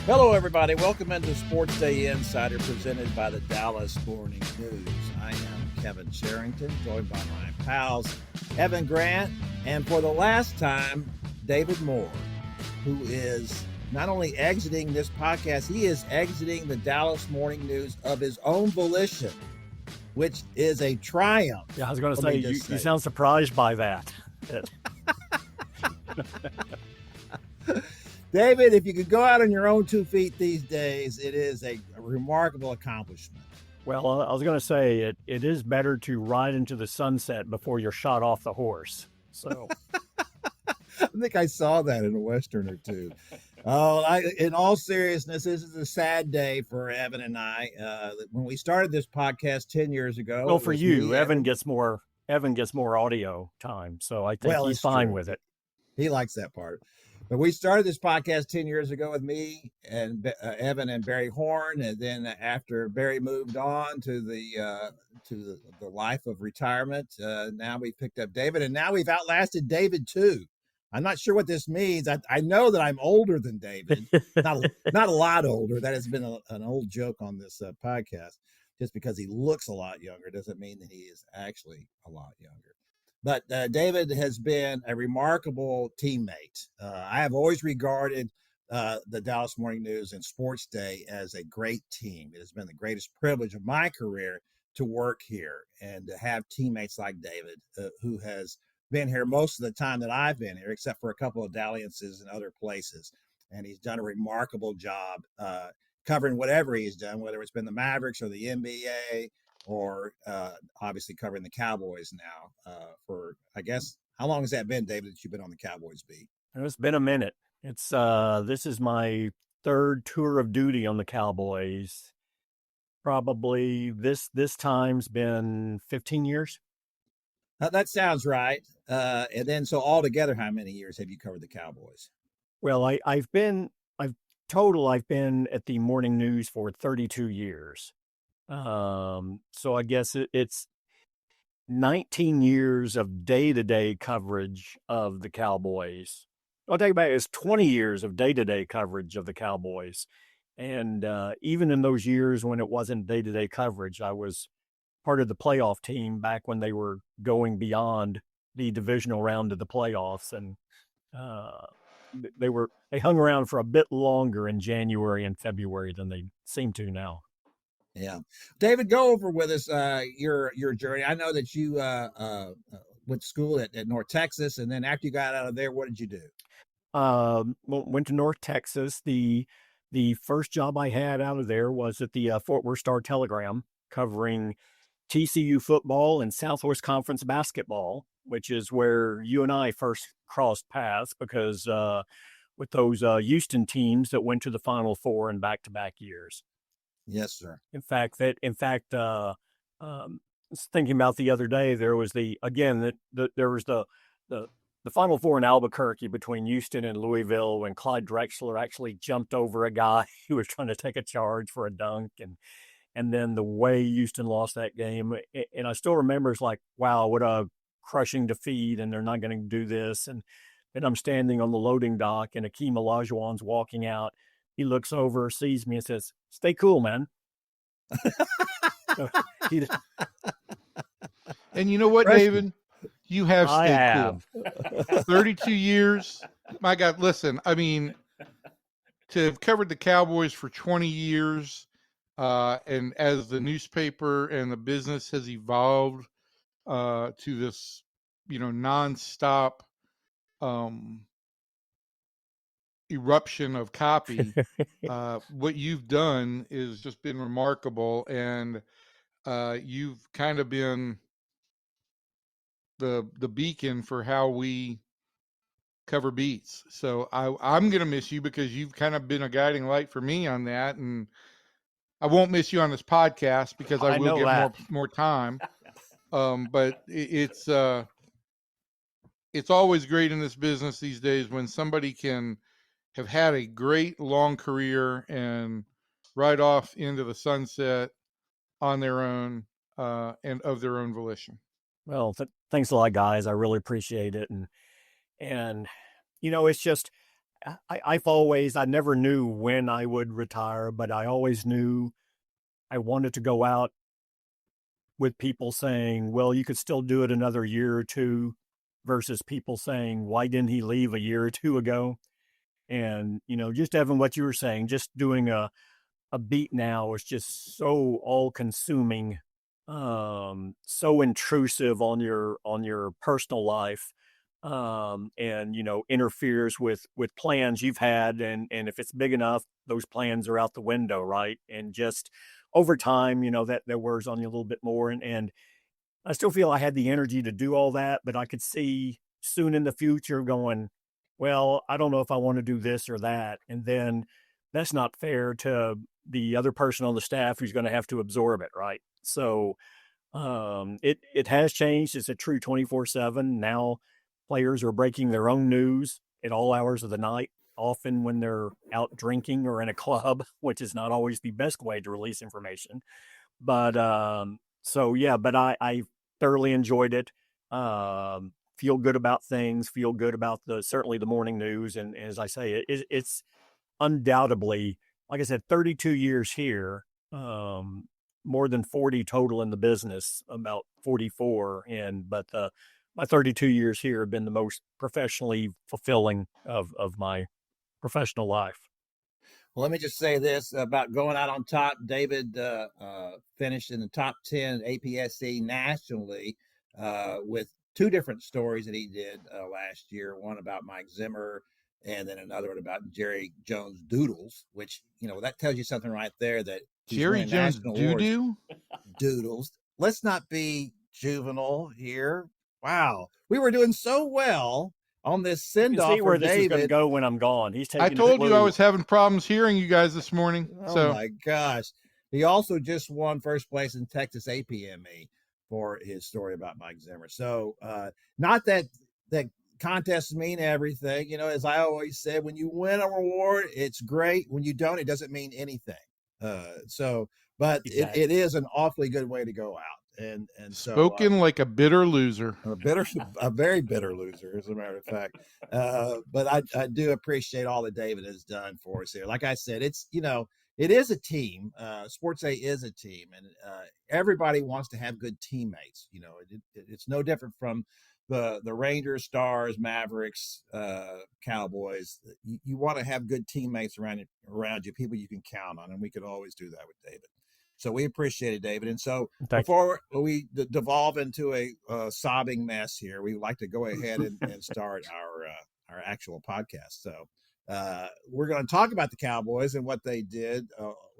Hello, everybody. Welcome into SportsDay Insider presented by the Dallas Morning News. I am Kevin Sherrington, joined by my pals, Evan Grant, and for the last time, David Moore, who is not only exiting this podcast, he is exiting the Dallas Morning News of his own volition, which is a triumph. Yeah, I was going to say, you sound surprised by that. David, if you could go out on your own 2 feet these days, it is a remarkable accomplishment. Well, I was going to say it is better to ride into the sunset before you're shot off the horse. So I think I saw that in a Western or two. In all seriousness, this is a sad day for Evan and I. When we started this podcast 10 years ago. Well, for you, Evan gets more audio time, so I think he's fine with it. He likes that part. But we started this podcast 10 years ago with me and Evan and Barry Horn, and then after Barry moved on to the life of retirement, now we picked up David, and now we've outlasted David too. I'm not sure what this means. I know that I'm older than David, not a lot older. That has been an old joke on this podcast. Just because he looks a lot younger doesn't mean that he is actually a lot younger. But David has been a remarkable teammate. I have always regarded the Dallas Morning News and SportsDay as a great team. It has been the greatest privilege of my career to work here and to have teammates like David, who has been here most of the time that I've been here, except for a couple of dalliances in other places. And he's done a remarkable job covering whatever he's done, whether it's been the Mavericks or the NBA, or obviously covering the Cowboys now for, I guess, how long has that been, David, that you've been on the Cowboys beat? It's been a minute. It's this is my third tour of duty on the Cowboys. Probably this time's been 15 years. That sounds right. And then, so altogether, how many years have you covered the Cowboys? Well, I've been at the Morning News for 32 years. So I guess it's 19 years of day-to-day coverage of the Cowboys. I'll take it back. It's 20 years of day-to-day coverage of the Cowboys. And even in those years when it wasn't day-to-day coverage, I was part of the playoff team back when they were going beyond the divisional round of the playoffs. And they hung around for a bit longer in January and February than they seem to now. Yeah. David, go over with us your journey. I know that you went to school at North Texas, and then after you got out of there, what did you do? Went to North Texas. The first job I had out of there was at the Fort Worth Star-Telegram, covering TCU football and Southwest Conference basketball, which is where you and I first crossed paths, because with those Houston teams that went to the Final Four in back-to-back years. Yes, sir. In fact, I was thinking about the other day, there was the Final Four in Albuquerque between Houston and Louisville, when Clyde Drexler actually jumped over a guy who was trying to take a charge for a dunk, and then the way Houston lost that game. And I still remember, it's like, wow, what a crushing defeat, and they're not going to do this. And then I'm standing on the loading dock, and Akeem Olajuwon's walking out. He looks over, sees me, and says, "Stay cool, man." And you know what, David? You have stayed cool. 32 years. My God, listen, I mean, to have covered the Cowboys for 20 years, and as the newspaper and the business has evolved to this, nonstop eruption of copy, what you've done is just been remarkable, and you've kind of been the beacon for how we cover beats. So I'm gonna miss you, because you've kind of been a guiding light for me on that, and I won't miss you on this podcast because I will get more time. But it's always great in this business these days when somebody can have had a great long career and ride off into the sunset on their own and of their own volition. Well, thanks a lot, guys. I really appreciate it. And it's just, I never knew when I would retire, but I always knew I wanted to go out with people saying, well, you could still do it another year or two, versus people saying, why didn't he leave a year or two ago? And, just having what you were saying, just doing a beat now is just so all consuming, so intrusive on your personal life, and interferes with plans you've had, and if it's big enough, those plans are out the window, right? And just over time, that wears on you a little bit more, and I still feel I had the energy to do all that, but I could see soon in the future going, well, I don't know if I want to do this or that, and then that's not fair to the other person on the staff who's going to have to absorb it, right? So it has changed. It's a true 24/7. Now players are breaking their own news at all hours of the night, often when they're out drinking or in a club, which is not always the best way to release information. But so yeah, but I thoroughly enjoyed it. Feel good about things. Feel good about certainly the morning news. And as I say, it's undoubtedly, like I said, 32 years here, more than 40 total in the business, about 44. But my 32 years here have been the most professionally fulfilling of my professional life. Well, let me just say this about going out on top. David finished in the top 10 APSC nationally with two different stories that he did last year. One about Mike Zimmer, and then another one about Jerry Jones Doodles, which, that tells you something right there, that Jerry Jones Doo-doo? Doodles. Let's not be juvenile here. Wow. We were doing so well on this send-off. See where this is going to go when I'm gone. He's taking. I told you I was having problems hearing you guys this morning. Oh my gosh. He also just won first place in Texas APME for his story about Mike Zimmer. So not that contests mean everything. As I always said, when you win a reward, it's great. When you don't, it doesn't mean anything. But exactly. It is an awfully good way to go out. And so spoken like a bitter loser, a very bitter loser, as a matter of fact. But I do appreciate all that David has done for us here. Like I said, it's, it is a team. SportsDay is a team, and everybody wants to have good teammates. It's no different from the Rangers, Stars, Mavericks, Cowboys. You want to have good teammates around you, people you can count on, and we could always do that with David. So we appreciate it, David. And so before we devolve into a sobbing mess here, we would like to go ahead and start our actual podcast. So we're going to talk about the Cowboys and what they did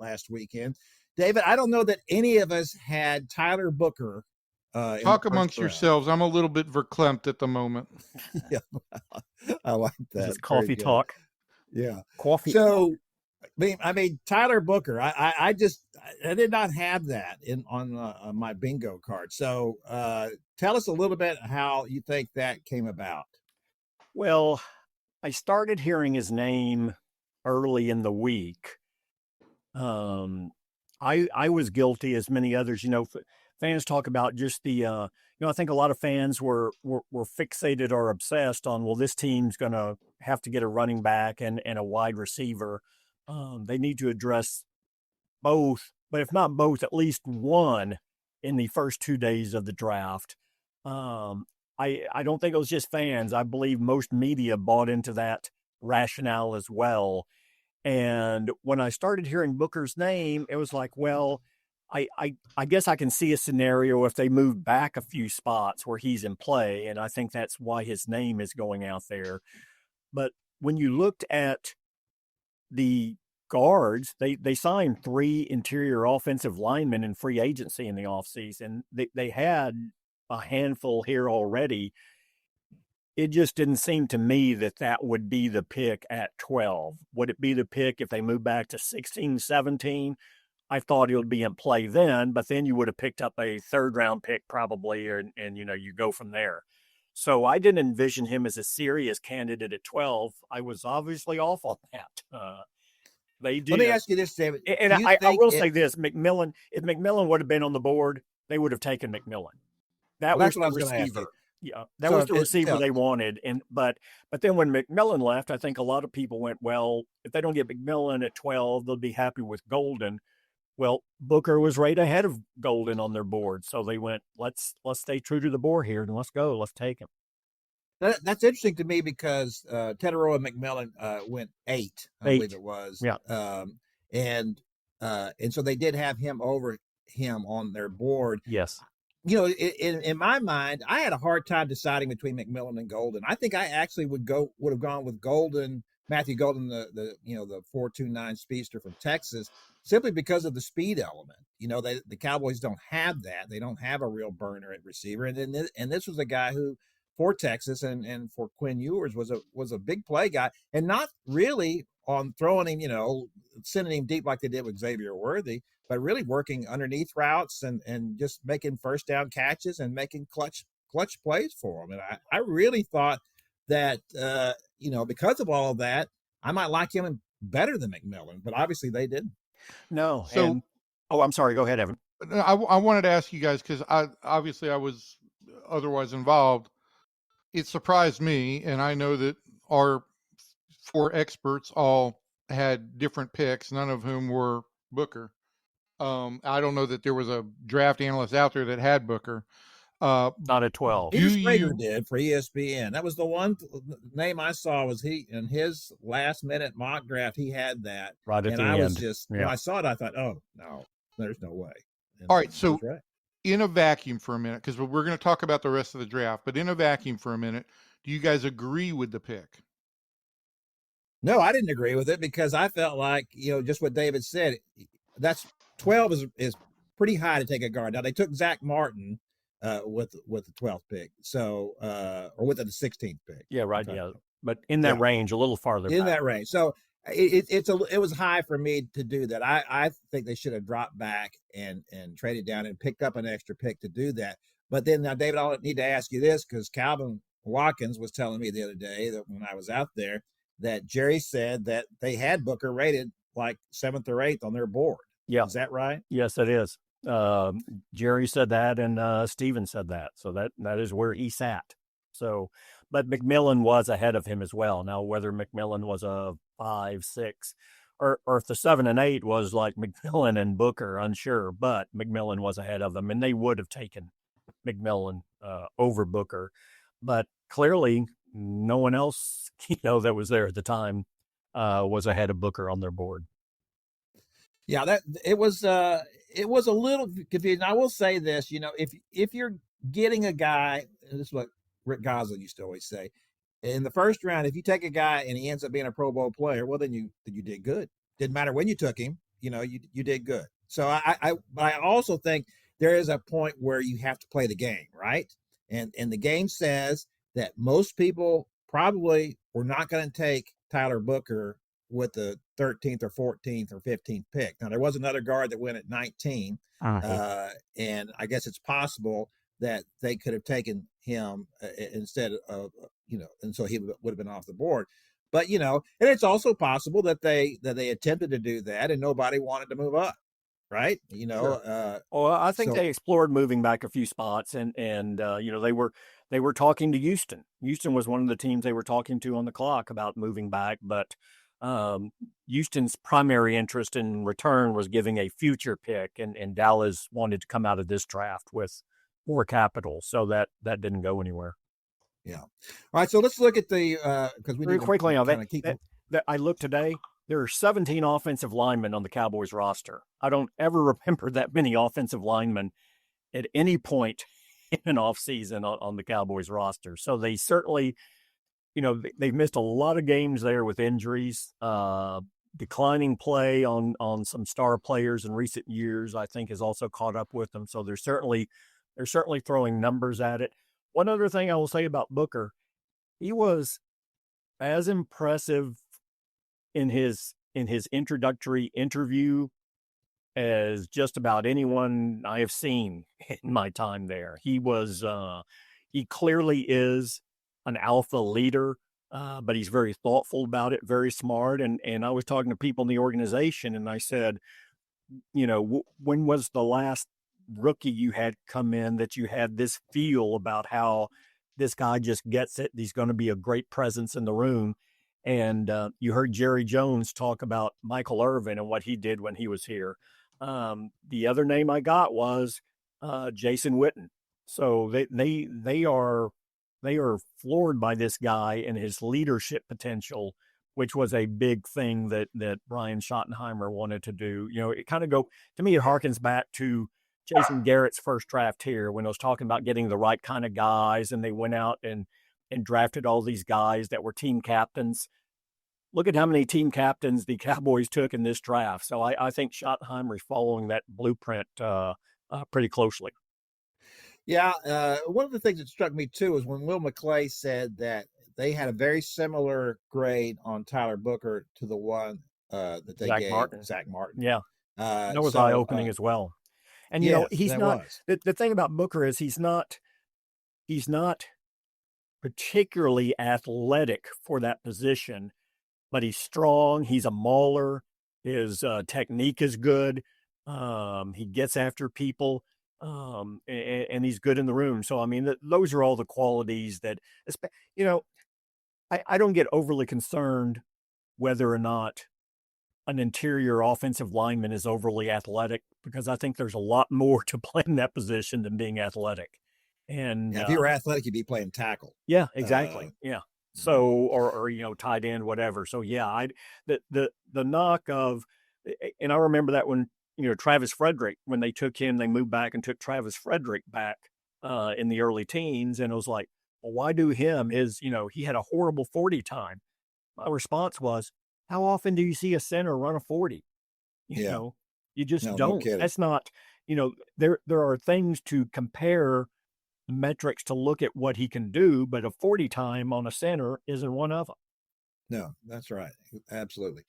last weekend. David, I don't know that any of us had Tyler Booker. Talk amongst yourselves. I'm a little bit verklempt at the moment. Yeah, I like that. This is coffee talk. Yeah. Coffee. So, I mean, Tyler Booker, I did not have that on my bingo card. So tell us a little bit how you think that came about. Well, I started hearing his name early in the week. I was guilty, as many others. Fans talk about just the, I think a lot of fans were fixated or obsessed on, well, this team's going to have to get a running back and a wide receiver. They need to address both, but if not both, at least one in the first 2 days of the draft. I don't think it was just fans. I believe most media bought into that rationale as well. And when I started hearing Booker's name, it was like, well, I guess I can see a scenario if they move back a few spots where he's in play, and I think that's why his name is going out there. But when you looked at the guards, they signed 3 interior offensive linemen in free agency in the offseason. They had a handful here already. It just didn't seem to me that would be the pick at 12. Would it be the pick if they move back to 16, 17? I thought it would be in play then, but then you would have picked up a 3rd-round pick probably, and you go from there. So I didn't envision him as a serious candidate at 12. I was obviously off on that. They did. Let me ask you this, David. And I will say this, McMillan, if McMillan would have been on the board, they would have taken McMillan. That was the receiver. Yeah, that So was the it's receiver still, they wanted, but then when McMillan left, I think a lot of people went, well, if they don't get McMillan at 12, they'll be happy with Golden. Well, Booker was right ahead of Golden on their board, so they went, let's stay true to the board here and let's go, let's take him. that's interesting to me because Tetaroa McMillan went 8, I believe 8, it was, yeah, and so they did have him over him on their board. yes, In my mind, I had a hard time deciding between McMillan and Golden. I think I actually would have gone with Golden, Matthew Golden, the 4.29 speedster from Texas, simply because of the speed element. The Cowboys don't have that. They don't have a real burner at receiver, and this was a guy who, for Texas and for Quinn Ewers, was a big play guy, and not really on throwing him, sending him deep like they did with Xavier Worthy, but really working underneath routes and just making first down catches and making clutch plays for them. And I really thought that, because of all of that, I might like him better than McMillan, but obviously they didn't. no, So and I'm sorry, go ahead, Evan. I wanted to ask you guys, because I was otherwise involved. It surprised me, and I know that our 4 experts all had different picks, none of whom were Booker. I don't know that there was a draft analyst out there that had Booker. Not at 12. Peter Sprager did for ESPN. That was the one name I saw, was he in his last minute mock draft. He had that, Right at and the I end. was just when I saw it, I thought, oh no, there's no way. And all right, so right. In a vacuum for a minute, because we're going to talk about the rest of the draft, but in a vacuum for a minute, do you guys agree with the pick? No, I didn't agree with it because I felt like, just what David said, that's 12 is pretty high to take a guard. Now they took Zach Martin with the 12th pick, so or with the 16th pick. Yeah, right. Yeah, but in that range, a little farther in back. that range. So it was high for me to do that. I think they should have dropped back and traded down and picked up an extra pick to do that. But then now, David, I'll need to ask you this, because Calvin Watkins was telling me the other day that when I was out there, that Jerry said that they had Booker rated like 7th or 8th on their board. Yeah. Is that right? Yes, it is. Jerry said that, and Steven said that. So that is where he sat. So, but McMillan was ahead of him as well. Now, whether McMillan was a 5, 6, or if the 7 and 8 was like McMillan and Booker, unsure, but McMillan was ahead of them, and they would have taken McMillan over Booker. But clearly, no one else, that was there at the time was ahead of Booker on their board. Yeah, that it was a little confusing. I will say this, if you're getting a guy, this is what Rick Gosselin used to always say, in the first round, if you take a guy and he ends up being a Pro Bowl player, well, then you did good. Didn't matter when you took him, you did good. So but I also think there is a point where you have to play the game, right? And the game says that most people probably were not going to take Tyler Booker with the 13th or 14th or 15th pick. Now, there was another guard that went at 19, and I guess it's possible that they could have taken him instead of, and so he would have been off the board. But, and it's also possible that they attempted to do that and nobody wanted to move up. Right. Sure. Well, I think they explored moving back a few spots, and they were talking to Houston. Houston was one of the teams they were talking to on the clock about moving back, but Houston's primary interest in return was giving a future pick, and Dallas wanted to come out of this draft with more capital, so that didn't go anywhere. Yeah. All right. So let's look at the because we very quickly on that. I looked today. There are 17 offensive linemen on the Cowboys roster. I don't ever remember that many offensive linemen at any point in an offseason on the Cowboys roster. So they certainly, they've missed a lot of games there with injuries, declining play on some star players in recent years, I think, has also caught up with them. So they're certainly throwing numbers at it. One other thing I will say about Booker, he was as impressive in his introductory interview as just about anyone I have seen in my time there. He was he clearly is an alpha leader, but he's very thoughtful about it, very smart. And I was talking to people in the organization, and I said, when was the last rookie you had come in that you had this feel about how this guy just gets it. He's going to be a great presence in the room. And you heard Jerry Jones talk about Michael Irvin and what he did when he was here. The other name I got was Jason Witten. So they are floored by this guy and his leadership potential, which was a big thing that Brian Schottenheimer wanted to do. It kind of to me, it harkens back to Jason Garrett's first draft here when I was talking about getting the right kind of guys, and they went out and drafted all these guys that were team captains. Look at how many team captains the Cowboys took in this draft. So I think Schottenheimer is following that blueprint pretty closely. Yeah, one of the things that struck me too is when Will McClay said that they had a very similar grade on Tyler Booker to the one that they gave Zach Martin. Yeah, that was eye-opening as well. And yes, he's not. The thing about Booker is he's not particularly athletic for that position, but he's strong. He's a mauler. His technique is good. He gets after people. And he's good in the room. So, I mean, those are all the qualities that, I don't get overly concerned whether or not an interior offensive lineman is overly athletic, because I think there's a lot more to playing that position than being athletic. And if you were athletic, you'd be playing tackle. Yeah, exactly. Yeah. So, or tight end, whatever. So yeah, the knock of, and I remember that when, Travis Frederick, when they took him, they moved back and took Travis Frederick back in the early teens. And it was like, well, why do him? He had a horrible 40 time. My response was, how often do you see a center run a 40? You just don't. No, that's not, there are things to compare metrics to look at what he can do, but a 40 time on a center isn't one of them. No, that's right. Absolutely.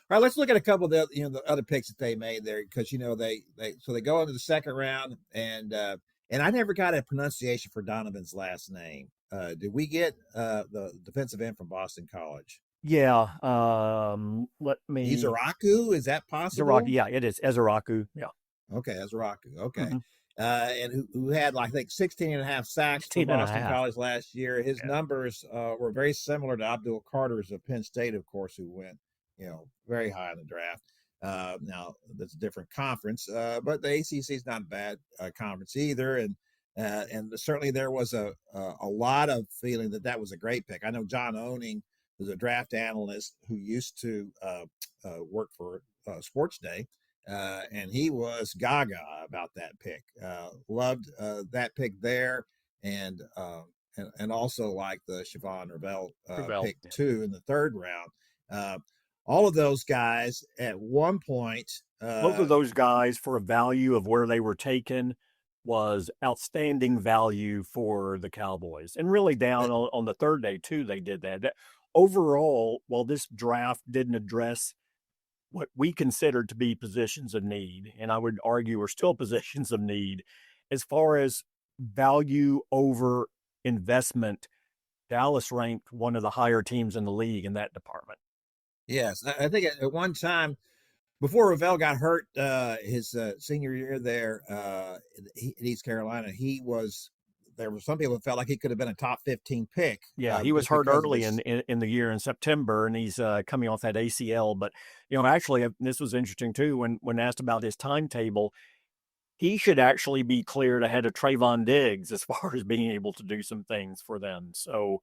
All right, let's look at a couple of the other picks that they made there, because they go into the second round, and I never got a pronunciation for Donovan's last name. Did we get the defensive end from Boston College? Yeah. Let me. Izaraku, is that possible? Izaraku, yeah, it is. Ezaraku, yeah. Okay, Ezaraku. Okay. Mm-hmm. And who had, I think, 16 and a half sacks for Boston College last year. His numbers were very similar to Abdul Carter's of Penn State, of course, who went, very high in the draft. Now, that's a different conference, but the ACC is not a bad conference either. And certainly there was a lot of feeling that was a great pick. I know John Oettinger was a draft analyst who used to work for SportsDay. And he was gaga about that pick. Loved that pick there, and also like the Siobhan Ravel pick too in the third round. All of those guys at one point. Both of those guys, for a value of where they were taken, was outstanding value for the Cowboys, and really down on the third day too. They did that. Overall, while this draft didn't address what we considered to be positions of need, and I would argue are still positions of need, as far as value over investment, Dallas ranked one of the higher teams in the league in that department. Yes, I think at one time, before Ravel got hurt his senior year there in East Carolina, there were some people that felt like he could have been a top 15 pick. Yeah, he was hurt early in the year in September, and he's coming off that ACL. But, actually, this was interesting, too, when asked about his timetable. He should actually be cleared ahead of Trayvon Diggs as far as being able to do some things for them. So,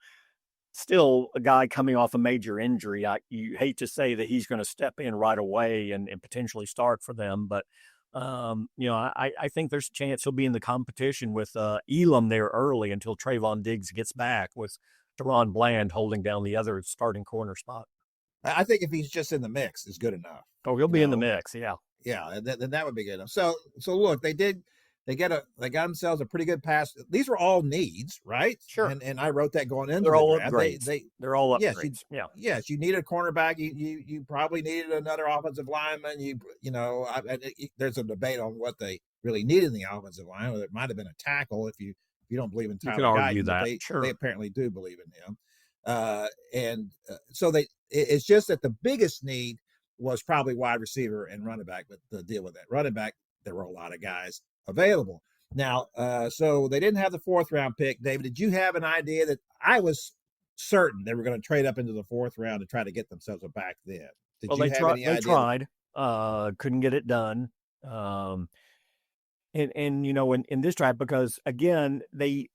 still a guy coming off a major injury. You hate to say that he's going to step in right away and potentially start for them, but I think there's a chance he'll be in the competition with Elam there early until Trayvon Diggs gets back, with Deron Bland holding down the other starting corner spot. I think if he's just in the mix, is good enough. Oh, he'll be in the mix, yeah. Yeah, then that would be good enough. So look, they got themselves a pretty good pass. These were all needs, right? Sure. And I wrote that going into They're all draft. upgrades. They're all upgrades. Yes, you needed a cornerback. You probably needed another offensive lineman. There's a debate on what they really needed in the offensive line. Or it might have been a tackle if you don't believe in Tyler. You can argue that. Sure. They apparently do believe in him. So it's just that the biggest need was probably wide receiver and running back. But to deal with that running back, there were a lot of guys available. Now, so they didn't have the 4th round pick. David, did you have an idea that I was certain they were going to trade up into the 4th round to try to get themselves a back then? Did Well, you have any they idea? tried, couldn't get it done. And in this draft, because again, they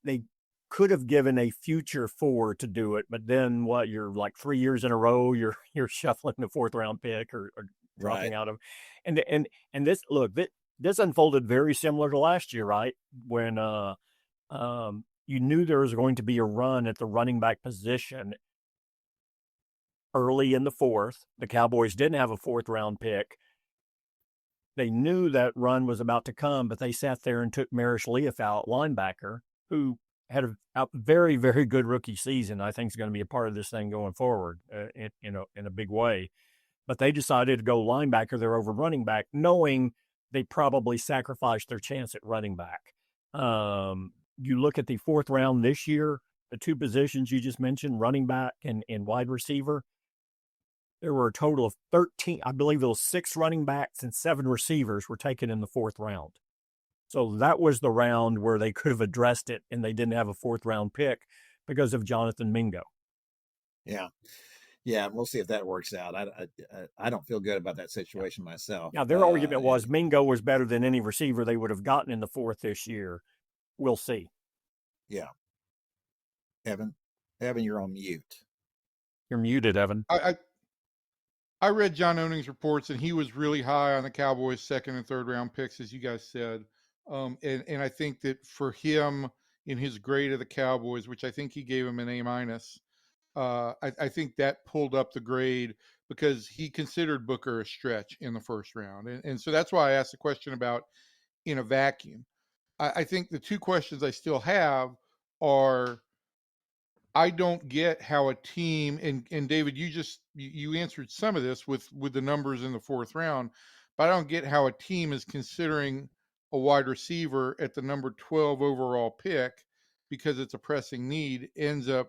could have given a future 4 to do it, but then you're like 3 years in a row, you're shuffling the 4th round pick or dropping out of, and this this unfolded very similar to last year, right? When you knew there was going to be a run at the running back position early in the 4th. The Cowboys didn't have a 4th round pick. They knew that run was about to come, but they sat there and took Marish Leofau, linebacker, who had a very, very good rookie season. I think is going to be a part of this thing going forward, in a big way. But they decided to go linebacker there over running back, knowing they probably sacrificed their chance at running back. You look at the 4th round this year, the 2 positions you just mentioned, running back and wide receiver. There were a total of 13, I believe it was 6 running backs and 7 receivers were taken in the 4th round. So that was the round where they could have addressed it, and they didn't have a 4th round pick because of Jonathan Mingo. Yeah. Yeah, we'll see if that works out. I don't feel good about that situation myself. Now, their argument was Mingo was better than any receiver they would have gotten in the 4th this year. We'll see. Yeah. Evan, you're on mute. You're muted, Evan. I read John Oettinger's reports, and he was really high on the Cowboys' 2nd and 3rd round picks, as you guys said. And I think that for him, in his grade of the Cowboys, which I think he gave him an A-, I think that pulled up the grade because he considered Booker a stretch in the 1st round. And so that's why I asked the question about in a vacuum. I think the 2 questions I still have are, I don't get how a team, and David, you answered some of this with the numbers in the 4th round, but I don't get how a team is considering a wide receiver at the number 12 overall pick because it's a pressing need, ends up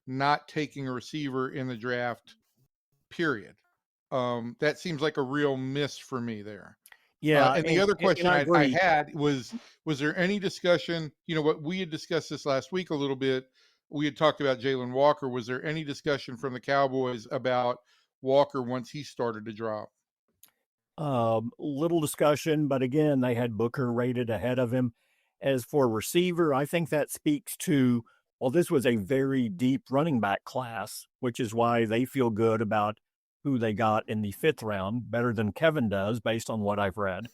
not taking a receiver in the draft, period. That seems like a real miss for me there. Yeah. And the other question I had was there any discussion, what we had discussed this last week a little bit, we had talked about Jalen Walker. Was there any discussion from the Cowboys about Walker once he started to drop? Little discussion, but again, they had Booker rated ahead of him. As for receiver, I think that speaks to, well, this was a very deep running back class, which is why they feel good about who they got in the 5th round, better than Kevin does, based on what I've read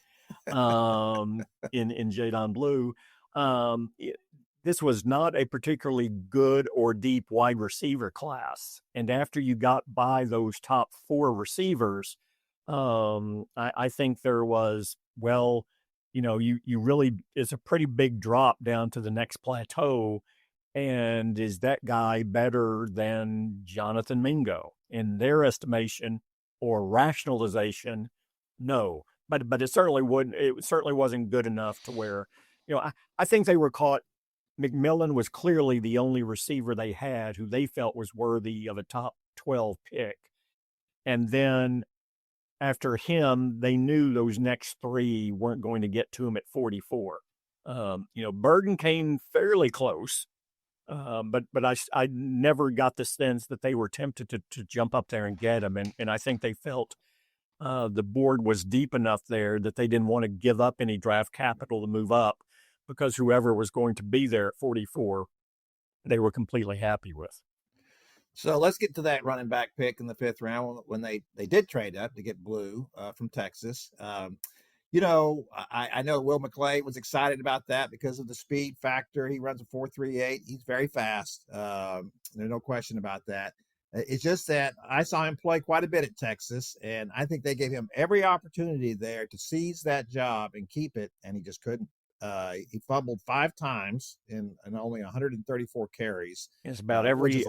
in Jadon Blue. This was not a particularly good or deep wide receiver class. And after you got by those top 4 receivers, I think there was, you really, it's a pretty big drop down to the next plateau. And is that guy better than Jonathan Mingo in their estimation or rationalization? No, but it certainly wasn't good enough to where, I think they were caught. McMillan was clearly the only receiver they had who they felt was worthy of a top 12 pick. And then after him, they knew those next 3 weren't going to get to him at 44. Burden came fairly close, but I never got the sense that they were tempted to jump up there and get him. And I think they felt the board was deep enough there that they didn't want to give up any draft capital to move up, because whoever was going to be there at 44, they were completely happy with. So let's get to that running back pick in the 5th round when they did trade up to get Blue from Texas. I know Will McClay was excited about that because of the speed factor. He runs a 4.38. He's very fast. There's no question about that. It's just that I saw him play quite a bit at Texas, and I think they gave him every opportunity there to seize that job and keep it, and he just couldn't. He fumbled 5 times in only 134 carries. It's about every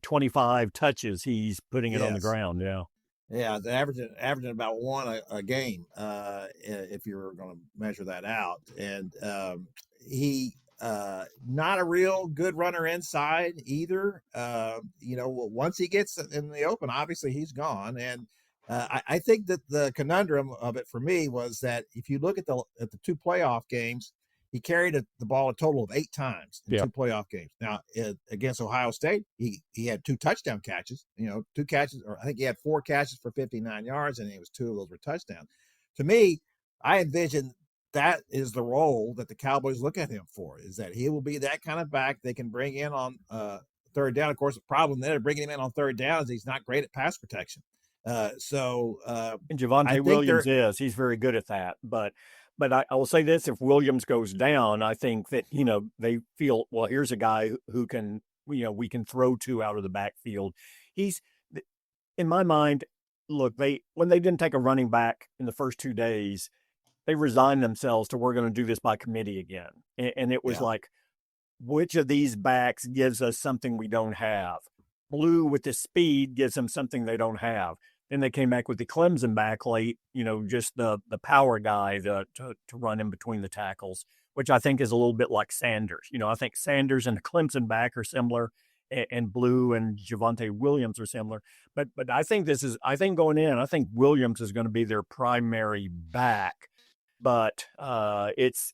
25 touches he's putting it on the ground. Yeah. Yeah, averaging about 1 a game, if you were going to measure that out. And he not a real good runner inside either. Once he gets in the open, obviously he's gone. And I think that the conundrum of it for me was that if you look at the two playoff games, he carried the ball a total of 8 times in Yeah. 2 playoff games. Now against Ohio State, he had 2 touchdown catches. 2 catches, or I think he had 4 catches for 59 yards, and it was 2 of those were touchdowns. To me, I envision that is the role that the Cowboys look at him for, is that he will be that kind of back they can bring in on third down. Of course, the problem there bringing him in on third down is he's not great at pass protection. And I Javonte think Williams he's very good at that. But I will say this: if Williams goes down, I think that they feel, well, here's a guy who can we can throw to out of the backfield. He's, in my mind, look, when they didn't take a running back in the first 2 days, they resigned themselves to, we're going to do this by committee again. And it was like, which of these backs gives us something we don't have? Blue with the speed gives them something they don't have. Then they came back with the Clemson back late, just the power guy to run in between the tackles, which I think is a little bit like Sanders. I think Sanders and the Clemson back are similar, and Blue and Javonte Williams are similar. But I think going in, I think Williams is going to be their primary back. But it's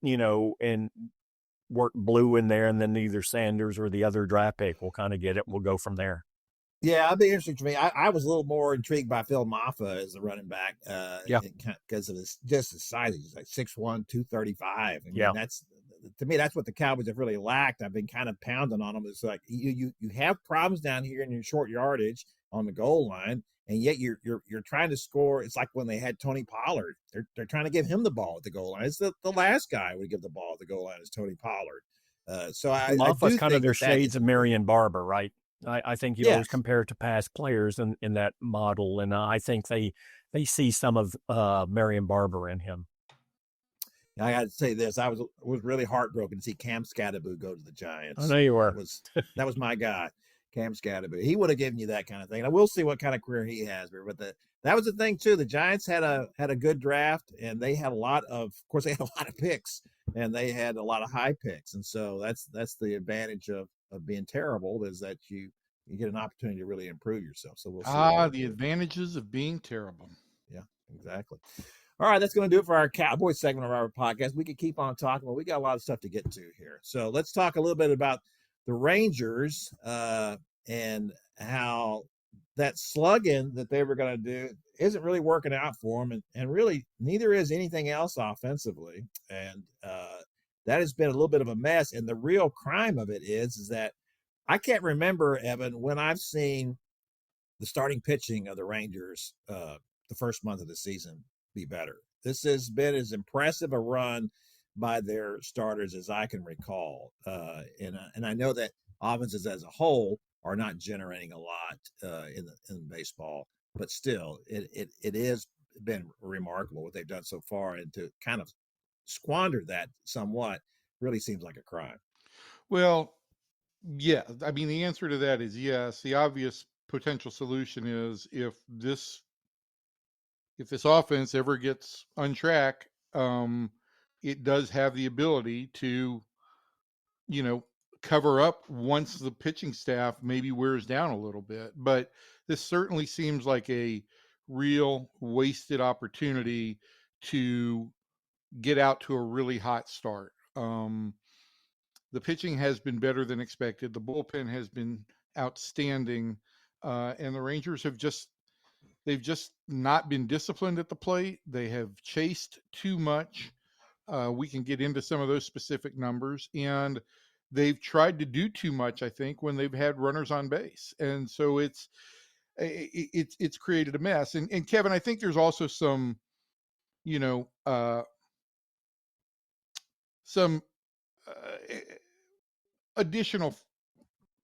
and work Blue in there, and then either Sanders or the other draft pick will kind of get it. We'll go from there. Yeah, it'd be interesting to me. I was a little more intrigued by Phil Maffa as a running back, because of his size. He's like 6'1", 235. That's, to me, that's what the Cowboys have really lacked. I've been kind of pounding on them. It's like you have problems down here in your short yardage on the goal line, and yet you're trying to score. It's like when they had Tony Pollard. They're trying to give him the ball at the goal line. It's the last guy would give the ball at the goal line is Tony Pollard. So I Maffa's do kind think of their shades of Marion Barber, right? I think you always compare it to past players in that model, and I think they see some of Marion Barber in him. I got to say this: I was really heartbroken to see Cam Scatterbo go to the Giants. I know you were. That was my guy, Cam Scatterbo. He would have given you that kind of thing. I will see what kind of career he has, but that was the thing too. The Giants had a good draft, and they had a lot of course, they had a lot of picks, and they had a lot of high picks, and so that's the advantage of being terrible, is that you get an opportunity to really improve yourself. So we'll see. The advantages of being terrible. Yeah, exactly. All right, that's going to do it for our Cowboys segment of our podcast. We could keep on talking, but we got a lot of stuff to get to here. So let's talk a little bit about the Rangers and how that slugging that they were going to do isn't really working out for them, and really neither is anything else offensively. And that has been a little bit of a mess. And the real crime of it is that I can't remember, Evan, when I've seen the starting pitching of the Rangers the first month of the season be better. This has been as impressive a run by their starters as I can recall. And I know that offenses as a whole are not generating a lot in baseball, but still, it has been remarkable what they've done so far, and to kind of squander that somewhat really seems like a crime. Well, yeah, I mean, the answer to that is yes. The obvious potential solution is if this offense ever gets on track, it does have the ability to, cover up once the pitching staff maybe wears down a little bit. But this certainly seems like a real wasted opportunity to get out to a really hot start. The pitching has been better than expected. The bullpen has been outstanding, and the Rangers they've just not been disciplined at the plate. They have chased too much. We can get into some of those specific numbers, and they've tried to do too much, I think, when they've had runners on base, and so it's created a mess. And Kevin, I think there's also some, some additional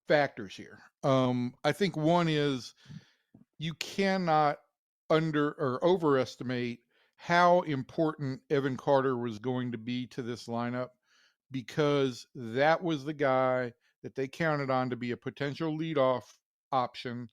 factors here. I think one is you cannot under or overestimate how important Evan Carter was going to be to this lineup, because that was the guy that they counted on to be a potential leadoff option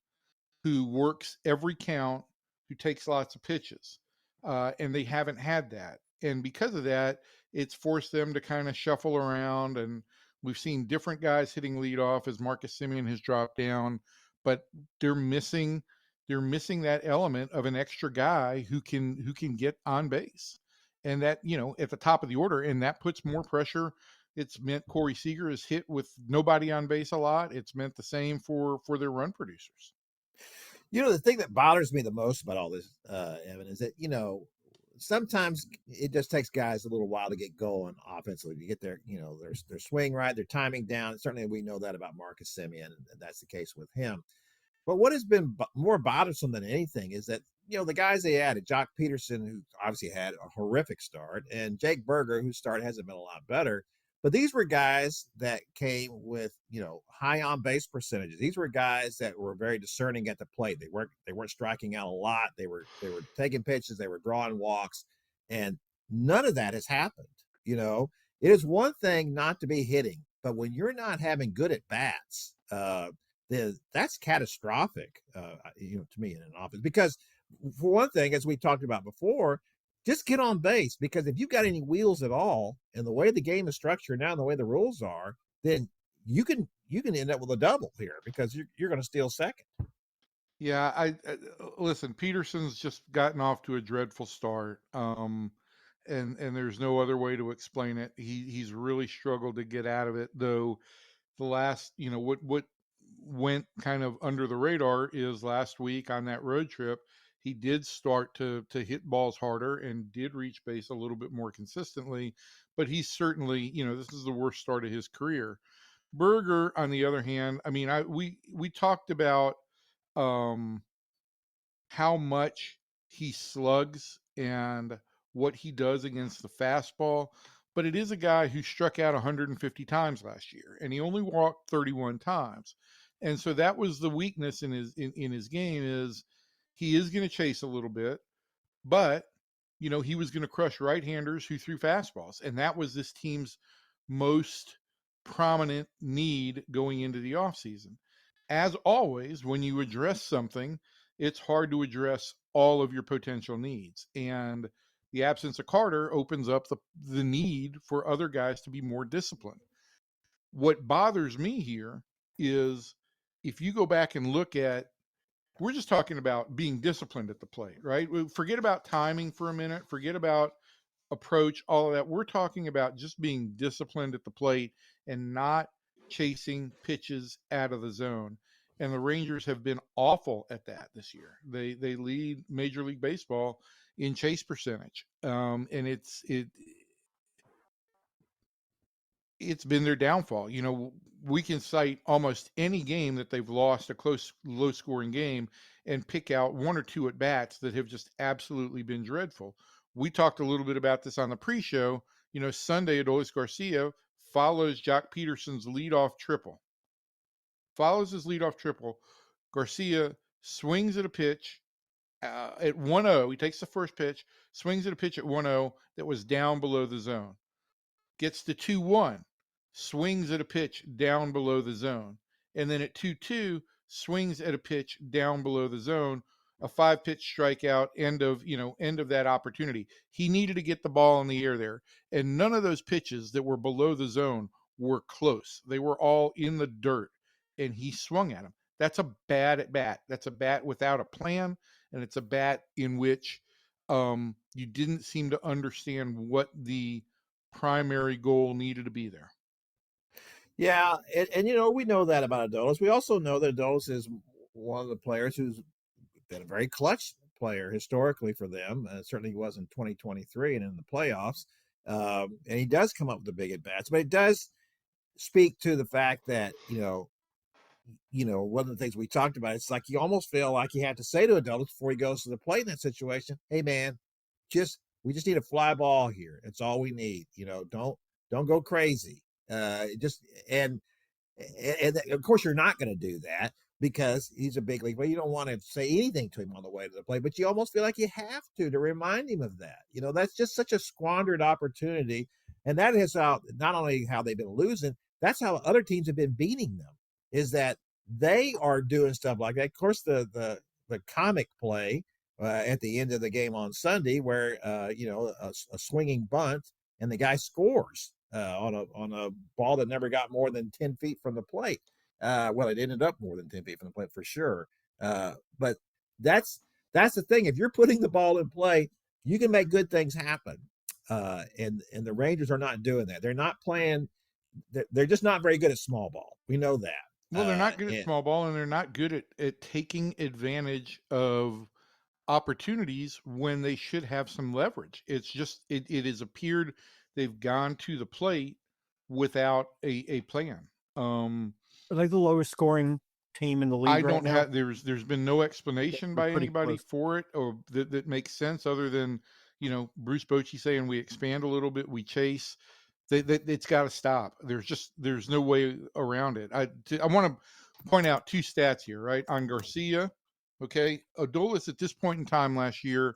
who works every count, who takes lots of pitches. And they haven't had that. And because of that, it's forced them to kind of shuffle around. And we've seen different guys hitting leadoff as Marcus Semien has dropped down, but they're missing they're missing that element of an extra guy who can get on base. And that, at the top of the order, and that puts more pressure. It's meant Corey Seager is hit with nobody on base a lot. It's meant the same for their run producers. The thing that bothers me the most about all this, Evan, is that, sometimes it just takes guys a little while to get going offensively, to get their swing right, their timing down. And certainly we know that about Marcus Semien, and that's the case with him. But what has been more bothersome than anything is that, the guys they added, Jock Peterson, who obviously had a horrific start, and Jake Berger, whose start hasn't been a lot better. But these were guys that came with, high on base percentages. These were guys that were very discerning at the plate. They weren't striking out a lot. They were taking pitches. They were drawing walks, and none of that has happened. It is one thing not to be hitting, but when you're not having good at bats, that's catastrophic, to me in an offense. Because for one thing, as we talked about before, just get on base, because if you've got any wheels at all, and the way the game is structured now and the way the rules are, then you can end up with a double here, because you're going to steal second. Yeah, I listen, Peterson's just gotten off to a dreadful start. And there's no other way to explain it. He's really struggled to get out of it, though. The last, what went kind of under the radar is last week on that road trip, he did start to hit balls harder and did reach base a little bit more consistently. But he's certainly, this is the worst start of his career. Berger, on the other hand, I mean, we talked about how much he slugs and what he does against the fastball, but it is a guy who struck out 150 times last year, and he only walked 31 times. And so that was the weakness in his game, is he is going to chase a little bit, but he was going to crush right-handers who threw fastballs, and that was this team's most prominent need going into the offseason. As always, when you address something, it's hard to address all of your potential needs. And the absence of Carter opens up the need for other guys to be more disciplined. What bothers me here is, if you go back and look at, we're just talking about being disciplined at the plate, right? Forget about timing for a minute. Forget about approach, all of that. We're talking about just being disciplined at the plate and not chasing pitches out of the zone. And the Rangers have been awful at that this year. They lead Major League Baseball in chase percentage, and it's been their downfall. We can cite almost any game that they've lost, a close, low-scoring game, and pick out one or two at bats that have just absolutely been dreadful. We talked a little bit about this on the pre-show. Sunday, Adolis Garcia follows Jock Peterson's leadoff triple. Garcia swings at a pitch at 1-0. He takes the first pitch, swings at a pitch at 1-0 that was down below the zone. Gets to 2-1, swings at a pitch down below the zone. And then at 2-2, swings at a pitch down below the zone. A 5-pitch strikeout, end of that opportunity. He needed to get the ball in the air there. And none of those pitches that were below the zone were close. They were all in the dirt, and he swung at them. That's a bad at bat. That's a bat without a plan, and it's a bat in which you didn't seem to understand what the primary goal needed to be there. Yeah, and we know that about Adolis. We also know that Adolis is one of the players who's been a very clutch player historically for them. Certainly he was in 2023 and in the playoffs. And he does come up with the big at bats, but it does speak to the fact that, one of the things we talked about, it's like you almost feel like you have to say to Adolis before he goes to the plate in that situation, hey man, we just need a fly ball here. It's all we need. Don't go crazy. And of course you're not going to do that because he's a big league, but you don't want to say anything to him on the way to the plate, but you almost feel like you have to remind him of that. That's just such a squandered opportunity. And that is not only how they've been losing, that's how other teams have been beating them, is that they are doing stuff like that. Of course, the comic play at the end of the game on Sunday where, a swinging bunt and the guy scores on a ball that never got more than 10 feet from the plate. Well, it ended up more than 10 feet from the plate for sure. But that's the thing. If you're putting the ball in play, you can make good things happen. And the Rangers are not doing that. They're not playing. They're just not very good at small ball. We know that. Well, they're not good at And small ball, and they're not good at taking advantage of opportunities when they should have some leverage. It's just it has appeared they've gone to the plate without a plan. Are they the lowest scoring team in the I league right don't now? have there's been no explanation They're by pretty anybody close. for it or that makes sense other than, Bruce Bochy saying we expand a little bit, we chase. It's got to stop. There's no way around it. I want to point out two stats here, right? On Garcia, okay? Adolis at this point in time last year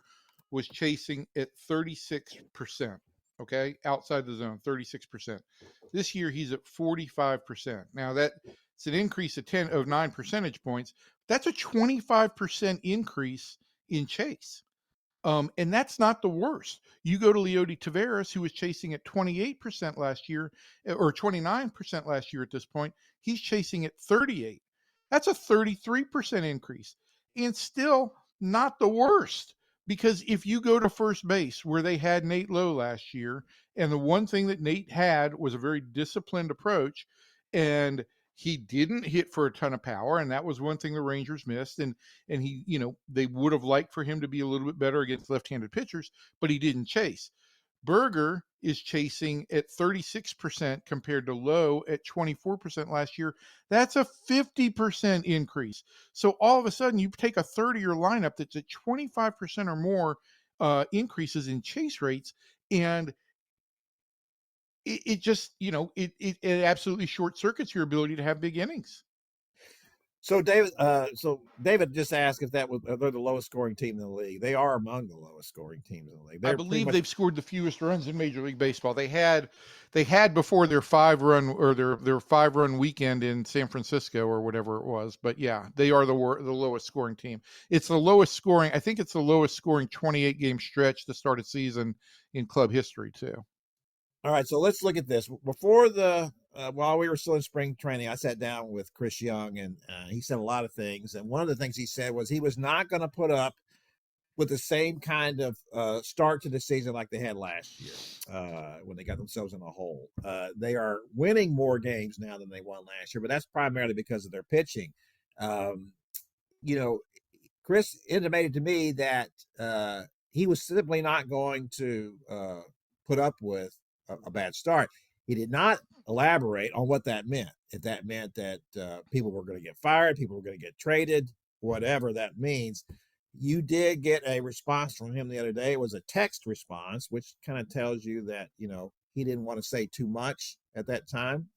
was chasing at 36%, okay? Outside the zone, 36%. This year he's at 45%. Now it's an increase of 9 percentage points. That's a 25% increase in chase. And that's not the worst. You go to Leody Taveras, who was chasing at 28% last year, or 29% last year at this point. He's chasing at 38. That's a 33% increase. And still not the worst. Because if you go to first base, where they had Nate Lowe last year, and the one thing that Nate had was a very disciplined approach, and he didn't hit for a ton of power, and that was one thing the Rangers missed. And he, they would have liked for him to be a little bit better against left-handed pitchers, but he didn't chase. Berger is chasing at 36% compared to Lowe at 24% last year. That's a 50% increase. So all of a sudden, you take a 30-year lineup that's at 25% or more increases in chase rates, and it just, it absolutely short circuits your ability to have big innings. So David just asked if they're the lowest scoring team in the league. They are among the lowest scoring teams in the league. I believe they've scored the fewest runs in Major League Baseball. They had before their 5-run or their 5-run weekend in San Francisco or whatever it was. But yeah, they are the lowest scoring team. It's the lowest scoring. I think it's the lowest scoring 28 game stretch to start a season in club history too. All right, so let's look at this. Before while we were still in spring training, I sat down with Chris Young, and he said a lot of things. And one of the things he said was he was not going to put up with the same kind of start to the season like they had last year when they got themselves in a hole. They are winning more games now than they won last year, but that's primarily because of their pitching. Chris intimated to me that he was simply not going to put up with a bad start. He did not elaborate on what that meant. If that meant that people were going to get fired, people were going to get traded, whatever that means. You did get a response from him the other day. It was a text response, which kind of tells you that, he didn't want to say too much at that time.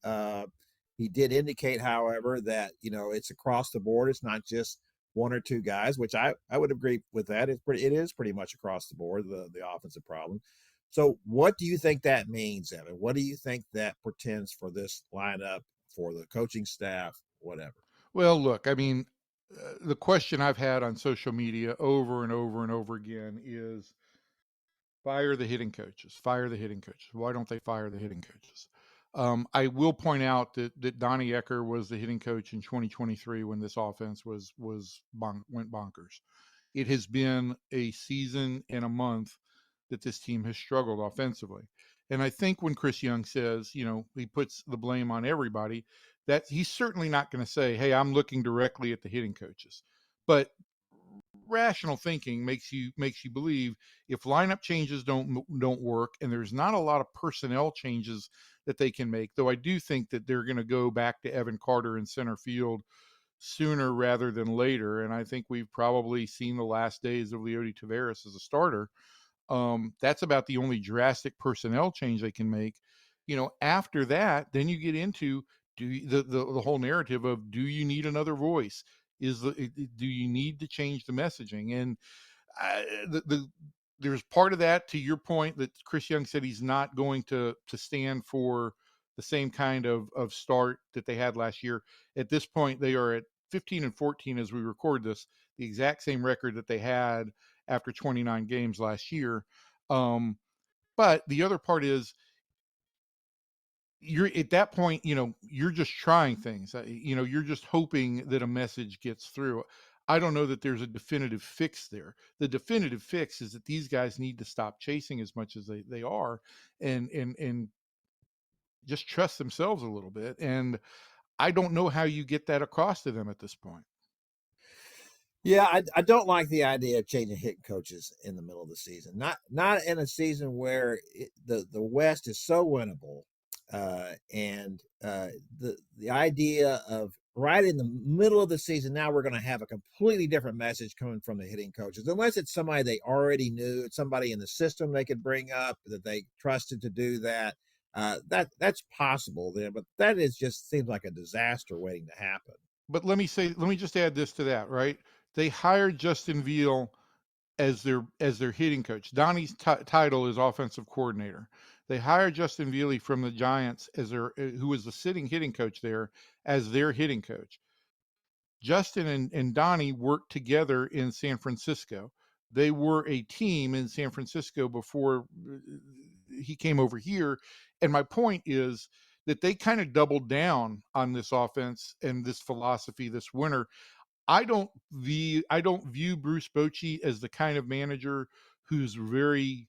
He did indicate, however, that, it's across the board. It's not just one or two guys, which I would agree with that. It is pretty much across the board, the offensive problem. So what do you think that means, Evan? What do you think that portends for this lineup, for the coaching staff, whatever? Well, look, I mean, the question I've had on social media over and over and over again is fire the hitting coaches, fire the hitting coaches. Why don't they fire the hitting coaches? I will point out that Donnie Ecker was the hitting coach in 2023 when this offense went bonkers. It has been a season and a month that this team has struggled offensively. And I think when Chris Young says, he puts the blame on everybody, that he's certainly not going to say, hey, I'm looking directly at the hitting coaches. But rational thinking makes you believe if lineup changes don't work, and there's not a lot of personnel changes that they can make, though I do think that they're going to go back to Evan Carter in center field sooner rather than later. And I think we've probably seen the last days of Leody Taveras as a starter. That's about the only drastic personnel change they can make. After that, then you get into the whole narrative of, do you need another voice? Do you need to change the messaging? And there's part of that, to your point, that Chris Young said he's not going to stand for the same kind of start that they had last year. At this point, they are at 15-14 as we record this, the exact same record that they had after 29 games last year. But the other part is, you're at that point, you're just trying things. You're just hoping that a message gets through. I don't know that there's a definitive fix there. The definitive fix is that these guys need to stop chasing as much as they are, and just trust themselves a little bit. And I don't know how you get that across to them at this point. Yeah, I don't like the idea of changing hitting coaches in the middle of the season. Not in a season where the West is so winnable, and the idea of right in the middle of the season, now we're going to have a completely different message coming from the hitting coaches, unless it's somebody they already knew, it's somebody in the system they could bring up that they trusted to do that. That's possible then, but that is just seems like a disaster waiting to happen. But let me just add this to that, right? They hired Justin Veal as their hitting coach. Donnie's title is offensive coordinator. They hired Justin Veal from the Giants who was the sitting hitting coach there, as their hitting coach. Justin and Donnie worked together in San Francisco. They were a team in San Francisco before he came over here. And my point is that they kind of doubled down on this offense and this philosophy this winter. I don't view Bruce Bochy as the kind of manager who's very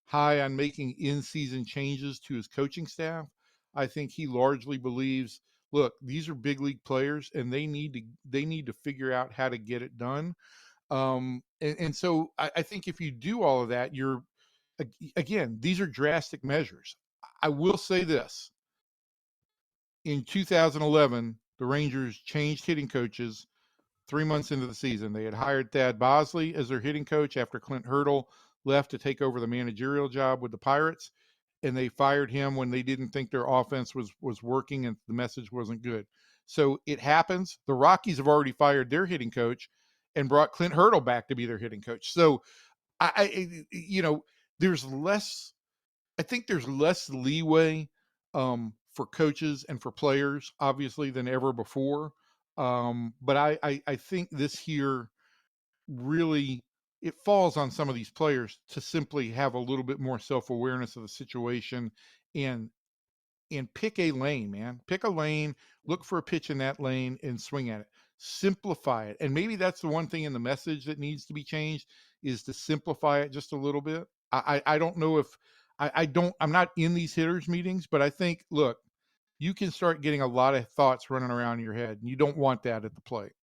high on making in-season changes to his coaching staff. I think he largely believes, look, these are big league players and they need to figure out how to get it done. And so I think if you do all of that, again, these are drastic measures. I will say this. In 2011, the Rangers changed hitting coaches 3 months into the season. They had hired Thad Bosley as their hitting coach after Clint Hurdle left to take over the managerial job with the Pirates, and they fired him when they didn't think their offense was working and the message wasn't good. So it happens. The Rockies have already fired their hitting coach and brought Clint Hurdle back to be their hitting coach. So there's less. I think there's less leeway for coaches and for players, obviously, than ever before. But I think this year really it falls on some of these players to simply have a little bit more self-awareness of the situation and pick a lane, man. Pick a lane, look for a pitch in that lane and swing at it. Simplify it. And maybe that's the one thing in the message that needs to be changed, is to simplify it just a little bit. I don't know if I'm not in these hitters meetings, but I think, look, you can start getting a lot of thoughts running around in your head, and you don't want that at the plate.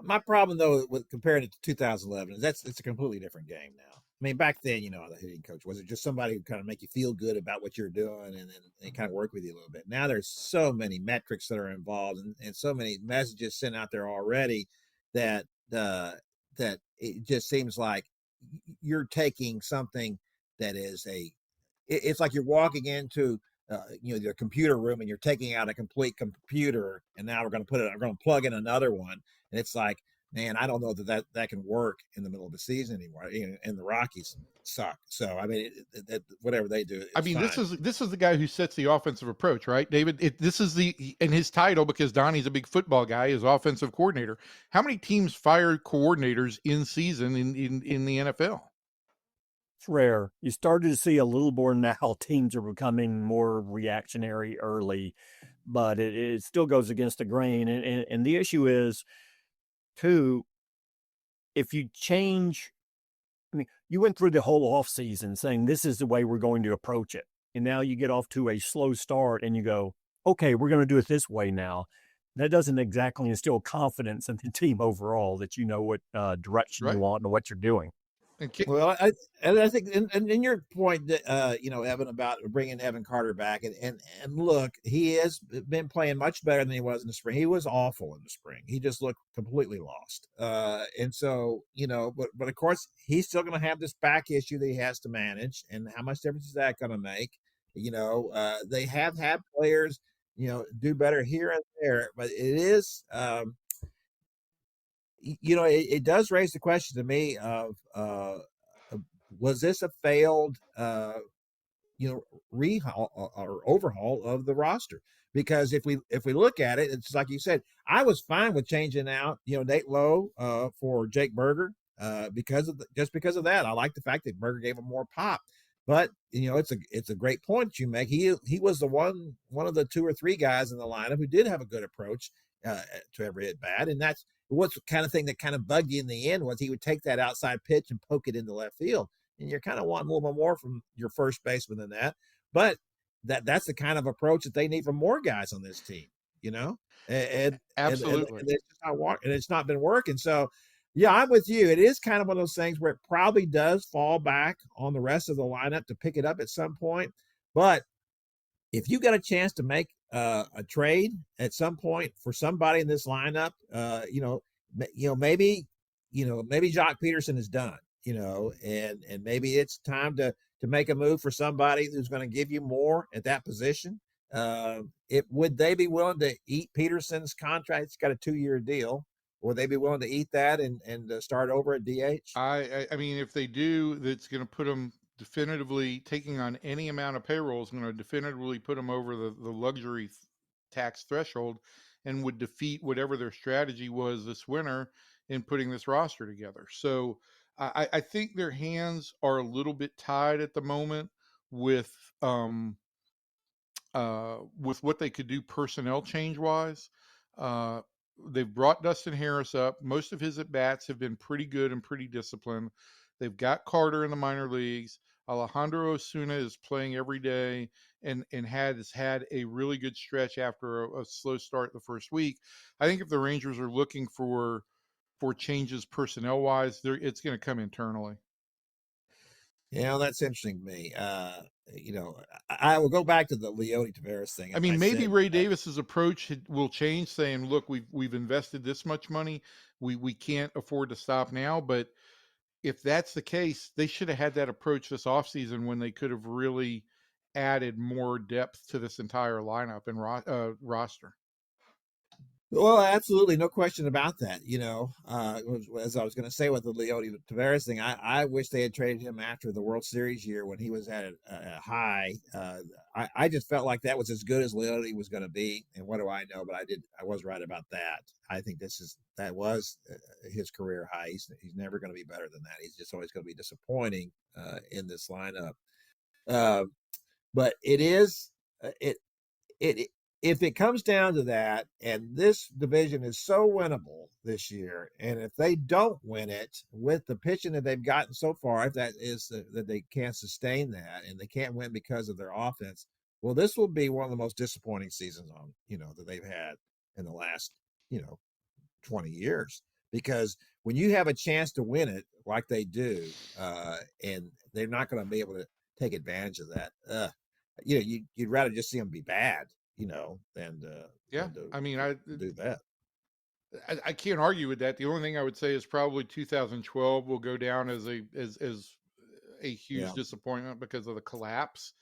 My problem, though, with comparing it to 2011 is it's a completely different game now. I mean, back then, the hitting coach, was it just somebody who kind of make you feel good about what you're doing and then they kind of work with you a little bit? Now there's so many metrics that are involved and so many messages sent out there already that that it just seems like you're taking something that is it's like you're walking into the computer room and you're taking out a complete computer and now we're going to plug in another one. And it's like, man, I don't know that can work in the middle of the season anymore. And the Rockies suck. So, I mean, whatever they do. I mean, fine. this is the guy who sets the offensive approach, right, David? This is in his title, because Donnie's a big football guy, is offensive coordinator. How many teams fire coordinators in season in the NFL? It's rare. You started to see a little more now. Teams are becoming more reactionary early, but it still goes against the grain. And the issue is, too, if you change, I mean, you went through the whole offseason saying this is the way we're going to approach it. And now you get off to a slow start and you go, okay, we're going to do it this way now. That doesn't exactly instill confidence in the team overall that you know what direction you want and what you're doing. Well, I think, and in your point, Evan, about bringing Evan Carter back, and look, he has been playing much better than he was in the spring. He was awful in the spring. He just looked completely lost. And so, but of course, he's still going to have this back issue that he has to manage. And how much difference is that going to make? They have had players, do better here and there, but it is. It does raise the question to me of was this a failed rehaul or overhaul of the roster? Because if we look at it, it's like you said, I was fine with changing out Nate Lowe for Jake Berger because of that. I like the fact that Berger gave him more pop. But it's a great point you make. He was the one of the two or three guys in the lineup who did have a good approach to every at bat, and what's the kind of thing that kind of bugged you in the end was he would take that outside pitch and poke it into left field. And you're kind of wanting a little bit more from your first baseman than that. But that's the kind of approach that they need from more guys on this team, you know? Absolutely. And it's just and it's not been working. So, yeah, I'm with you. It is kind of one of those things where it probably does fall back on the rest of the lineup to pick it up at some point. But if you got a chance to make a trade at some point for somebody in this lineup, maybe Jock Peterson is done, and maybe it's time to make a move for somebody who's going to give you more at that position. Would they be willing to eat Peterson's contract? It's got a 2-year deal. Would they be willing to eat that and start over at DH? I mean, if they do, that's going to put them definitively taking on any amount of payroll is going to definitively put them over the luxury tax threshold and would defeat whatever their strategy was this winter in putting this roster together. So I think their hands are a little bit tied at the moment with what they could do personnel change wise. They've brought Dustin Harris up. Most of his at bats have been pretty good and pretty disciplined. They've got Carter in the minor leagues. Alejandro Osuna is playing every day and has had a really good stretch after a slow start the first week. I think if the Rangers are looking for changes personnel wise, it's going to come internally. That's interesting to me. I will go back to the Leody Taveras thing. I mean, maybe Ray Davis's approach will change, saying, "Look, we've invested this much money. We can't afford to stop now." But if that's the case, they should have had that approach this offseason when they could have really added more depth to this entire lineup and roster. Well, absolutely, no question about that. As I was going to say with the Leody Taveras thing, I wish they had traded him after the World Series year when he was at a high. I just felt like that was as good as Leody was going to be. And what do I know? But I was right about that. I think that was his career high. He's never going to be better than that. He's just always going to be disappointing in this lineup. But it is if it comes down to that, and this division is so winnable this year, and if they don't win it with the pitching that they've gotten so far, if that is that they can't sustain that and they can't win because of their offense, well, this will be one of the most disappointing seasons that they've had in the last 20 years. Because when you have a chance to win it like they do, and they're not going to be able to take advantage of that, you'd rather just see them be bad. Than do that. I can't argue with that. The only thing I would say is probably 2012 will go down as a huge disappointment because of the collapse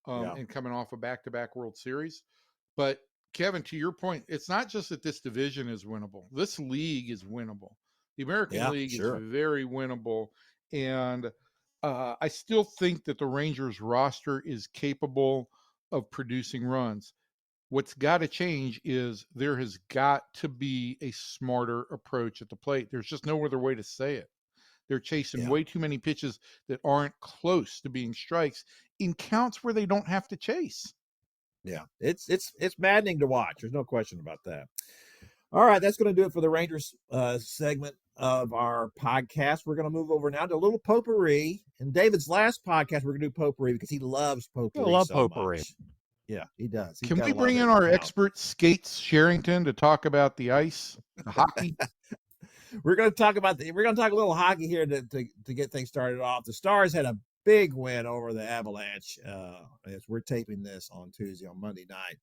and coming off a back-to-back World Series. But Kevin, to your point, it's not just that this division is winnable. This league is winnable. The American League is very winnable, and I still think that the Rangers roster is capable of producing runs. What's got to change is there has got to be a smarter approach at the plate. There's just no other way to say it. They're chasing way too many pitches that aren't close to being strikes in counts where they don't have to chase. Yeah, it's maddening to watch. There's no question about that. All right, that's going to do it for the Rangers segment of our podcast. We're going to move over now to a little potpourri. In David's last podcast, we're going to do potpourri because he loves potpourri. I love potpourri. Much. Yeah, he does. Can we bring in our expert Skates Sherrington to talk about the ice, the hockey? We're going to talk a little hockey here to get things started off. The Stars had a big win over the Avalanche as we're taping this on Tuesday, on Monday night.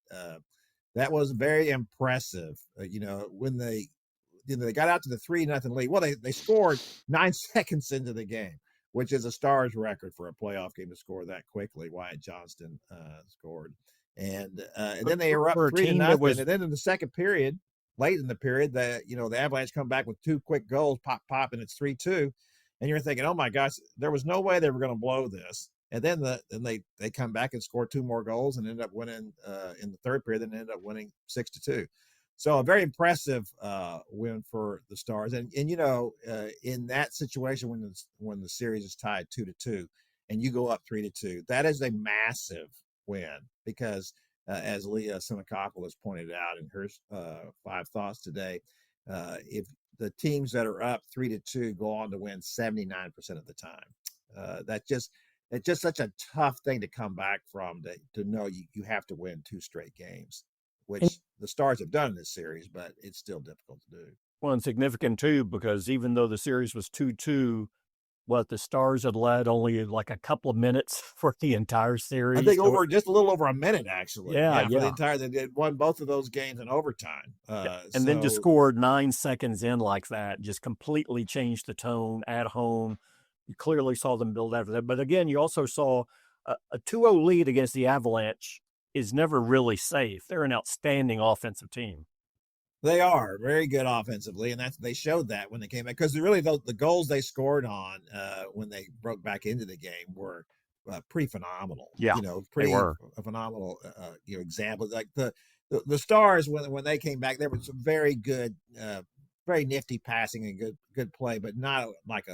That was very impressive. When they got out to the 3-0 lead. Well, they scored 9 seconds into the game, which is a Stars record for a playoff game to score that quickly. Wyatt Johnston scored. And then they erupt 3-0. And then in the second period, late in the period, the Avalanche come back with 2 quick goals, pop, and it's 3-2. And you're thinking, oh my gosh, there was no way they were going to blow this. And then they come back and score 2 more goals and end up winning in the third period, and end up winning 6-2. So a very impressive win for the Stars. And in that situation when the series is tied 2-2 and you go up 3-2, that is a massive win because as Leah Simakopoulos pointed out in her 5 thoughts today, the teams that are up 3-2 go on to win 79% of the time. It's just such a tough thing to come back from, to know you have to win 2 straight games, which the Stars have done in this series, but it's still difficult to do. Well, and significant too, because even though the series was 2-2, the Stars had led only like a couple of minutes for the entire series. I think just a little over a minute, actually. Yeah. For the entire, they won both of those games in overtime. And then to score 9 seconds in like that just completely changed the tone at home. You clearly saw them build after that. But again, you also saw a 2-0 lead against the Avalanche is never really safe. They're an outstanding offensive team. They are very good offensively, and they showed that when they came back, because really the goals they scored on when they broke back into the game were pretty phenomenal. Yeah, pretty they were. a phenomenal examples. Like the Stars, when they came back, there was some very good, very nifty passing and good play, but not like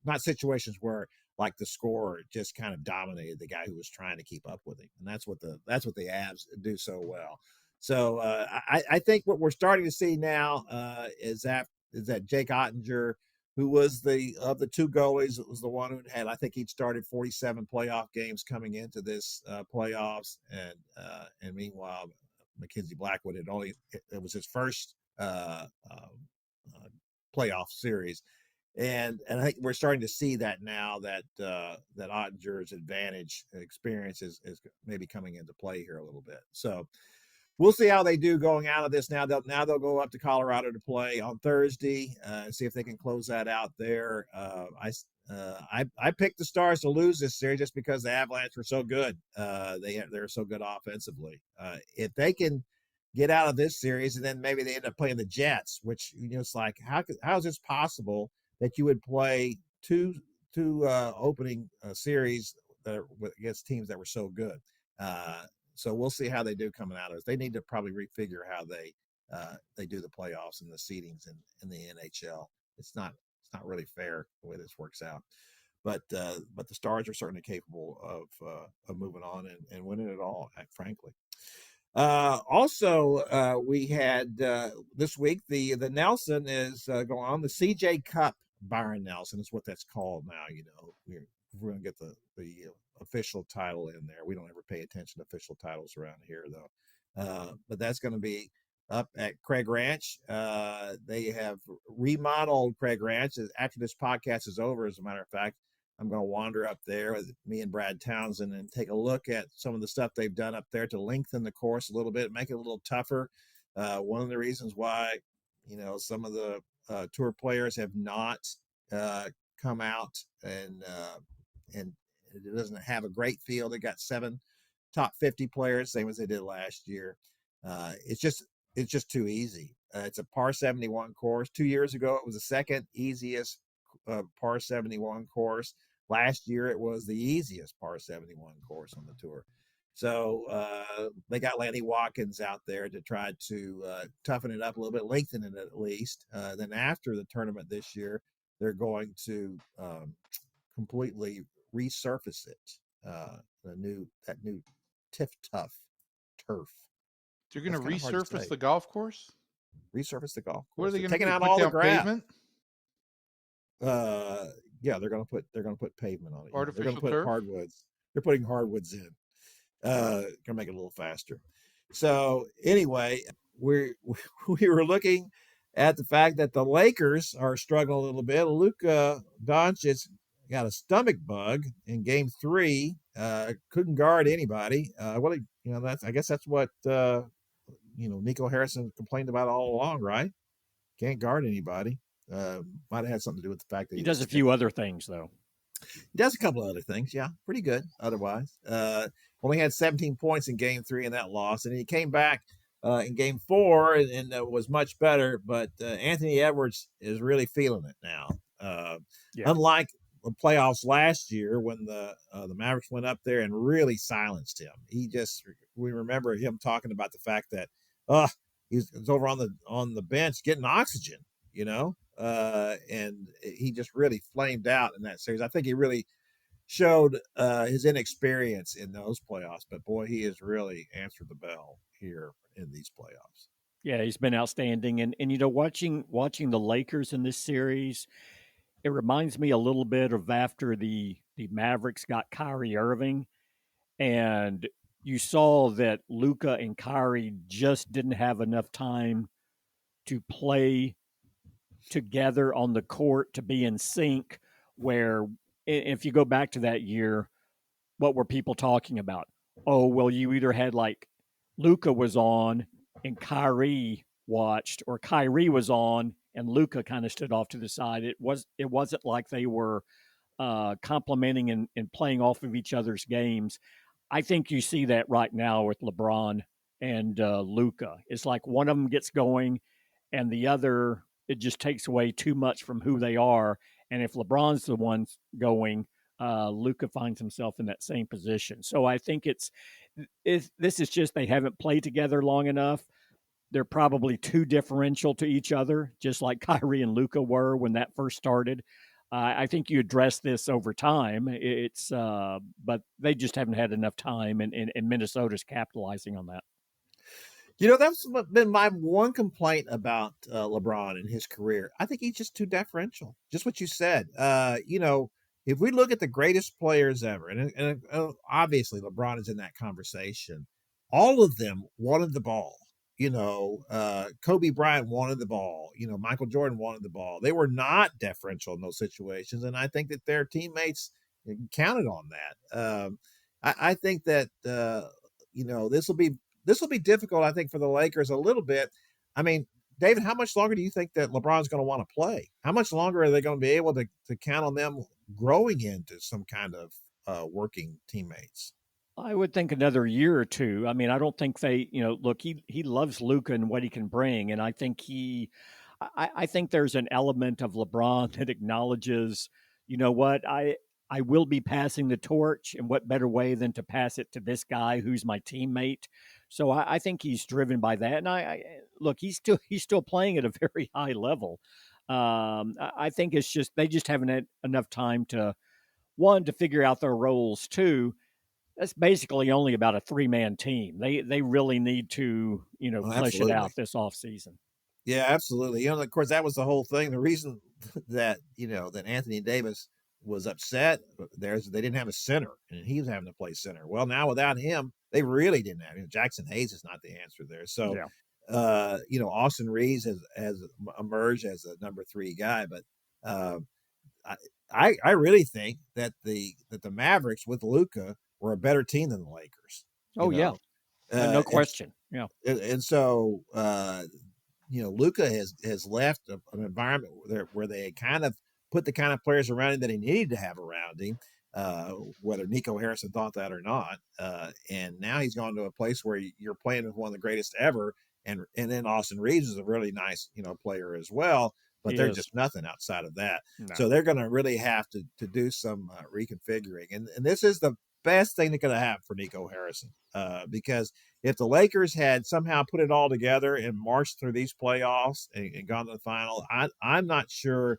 not situations where like the scorer just kind of dominated the guy who was trying to keep up with him, and that's what the Avs do so well. So I think what we're starting to see now is that Jake Oettinger, who was of the 2 goalies, was the one who had, I think he'd started 47 playoff games coming into this playoffs, and meanwhile Mackenzie Blackwood it was his first playoff series, and I think we're starting to see that now that Ottinger's experience is maybe coming into play here a little bit. So we'll see how they do going out of this. Now they'll go up to Colorado to play on Thursday and see if they can close that out there. I picked the Stars to lose this series just because the Avalanche were so good. They're so good offensively. If they can get out of this series and then maybe they end up playing the Jets, which it's like how is this possible that you would play two opening series that are against teams that were so good. So we'll see how they do coming out of this. They need to probably refigure how they do the playoffs and the seedings in the NHL. It's not really fair the way this works out. But the Stars are certainly capable of moving on and winning it all, frankly. Also, we had this week the Nelson is going on. The CJ Cup Byron Nelson is what that's called now. We're going to get the official title in there. We don't ever pay attention to official titles around here, though. But that's going to be up at Craig Ranch. They have remodeled Craig Ranch. After this podcast is over, as a matter of fact, I'm going to wander up there with me and Brad Townsend and take a look at some of the stuff they've done up there to lengthen the course a little bit, make it a little tougher. One of the reasons why, some of the tour players have not come out and it doesn't have a great field. They got 7 top 50 players, same as they did last year. It's just too easy. It's a par 71 course. 2 years ago, it was the second easiest par 71 course. Last year, it was the easiest par 71 course on the tour. So they got Lanny Watkins out there to try to toughen it up a little bit, lengthen it at least. Then after the tournament this year, they're going to completely resurface it. That new Tiff Tough turf. You're going to resurface the golf course? Resurface the golf course. What are they going to taking do? out Put all down the grass? pavement? Yeah, they're going to put pavement on it. Artificial They're going to put turf? hardwoods. They're putting hardwoods in. Going to make it a little faster. So anyway, we were looking at the fact that the Lakers are struggling a little bit. Luka Doncic got a stomach bug in Game 3. Couldn't guard anybody. I guess that's what Nico Harrison complained about all along, right? Can't guard anybody. Might have had something to do with the fact that he does a few other things, though. He does a couple of other things. Yeah, pretty good otherwise. Only had 17 points in Game 3 in that loss, and he came back in Game 4 and was much better. But Anthony Edwards is really feeling it now. Unlike the playoffs last year when the Mavericks went up there and really silenced him. We remember him talking about the fact that he's over on the bench getting oxygen, and he just really flamed out in that series. I think he really showed his inexperience in those playoffs, but boy, he has really answered the bell here in these playoffs. Yeah, he's been outstanding. And you know, watching the Lakers in this series, it reminds me a little bit of after the Mavericks got Kyrie Irving, and you saw that Luka and Kyrie just didn't have enough time to play together on the court to be in sync. Where if you go back to that year, what were people talking about? Oh, well, you either had like Luca was on and Kyrie watched, or Kyrie was on and Luca kind of stood off to the side. It wasn't like they were complimenting and playing off of each other's games. I think you see that right now with LeBron and Luca. It's like one of them gets going, and the other it just takes away too much from who they are. And if LeBron's the one going, Luca finds himself in that same position. So I think this is just they haven't played together long enough. They're probably too differential to each other, just like Kyrie and Luca were when that first started. I think you address this over time. But they just haven't had enough time, and Minnesota's capitalizing on that. That's been my one complaint about LeBron in his career. I think he's just too deferential. Just what you said. If we look at the greatest players ever, and obviously LeBron is in that conversation, all of them wanted the ball. Kobe Bryant wanted the ball. Michael Jordan wanted the ball. They were not deferential in those situations, and I think that their teammates counted on that. I think that this will be difficult, I think, for the Lakers a little bit. I mean, David, how much longer do you think that LeBron's going to want to play? How much longer are they going to be able to count on them growing into some kind of working teammates? I would think another year or two. I mean, I don't think look, he loves Luca and what he can bring, and I think I think there's an element of LeBron that acknowledges, you know what, I will be passing the torch, and what better way than to pass it to this guy who's my teammate. So I think he's driven by that, and I look, he's still playing at a very high level. I think it's just they just haven't had enough time to one to figure out their roles. Two, that's basically only about a three-man team. They really need to, Oh, flesh it absolutely. out this offseason. Yeah, absolutely. Of course, that was the whole thing. The reason that that Anthony Davis was upset they didn't have a center, and he was having to play center. Well, now without him, they really didn't have. Jackson Hayes is not the answer there. So, Yeah. Austin Reeves has emerged as a number 3 guy, but uh, I really think that the Mavericks with Luka were a better team than the Lakers. Oh yeah. No Uh, and question. Yeah. and so Luka has left an environment where they had kind of put the kind of players around him that he needed to have around him, whether Nico Harrison thought that or not. And now he's gone to a place where you're playing with one of the greatest ever. And then Austin Reeves is a really nice, player as well, but He they're is. just nothing outside of that. No. So they're going to really have to do some reconfiguring. And this is the best thing that could have happened for Nico Harrison, because if the Lakers had somehow put it all together and marched through these playoffs and gone to the final, I'm not sure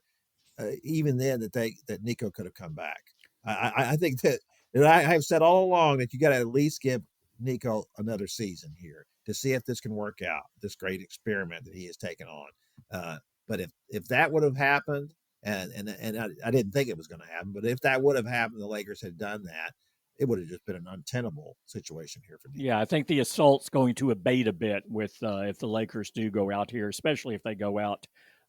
even then that Nico could have come back. I think that I have said all along that you got to at least give Nico another season here to see if this can work out, this great experiment that he has taken on. But if that would have happened, and I didn't think it was going to happen, but if that would have happened, the Lakers had done that, it would have just been an untenable situation here for Nico. Yeah, I think the assault's going to abate a bit with if the Lakers do go out here, especially if they go out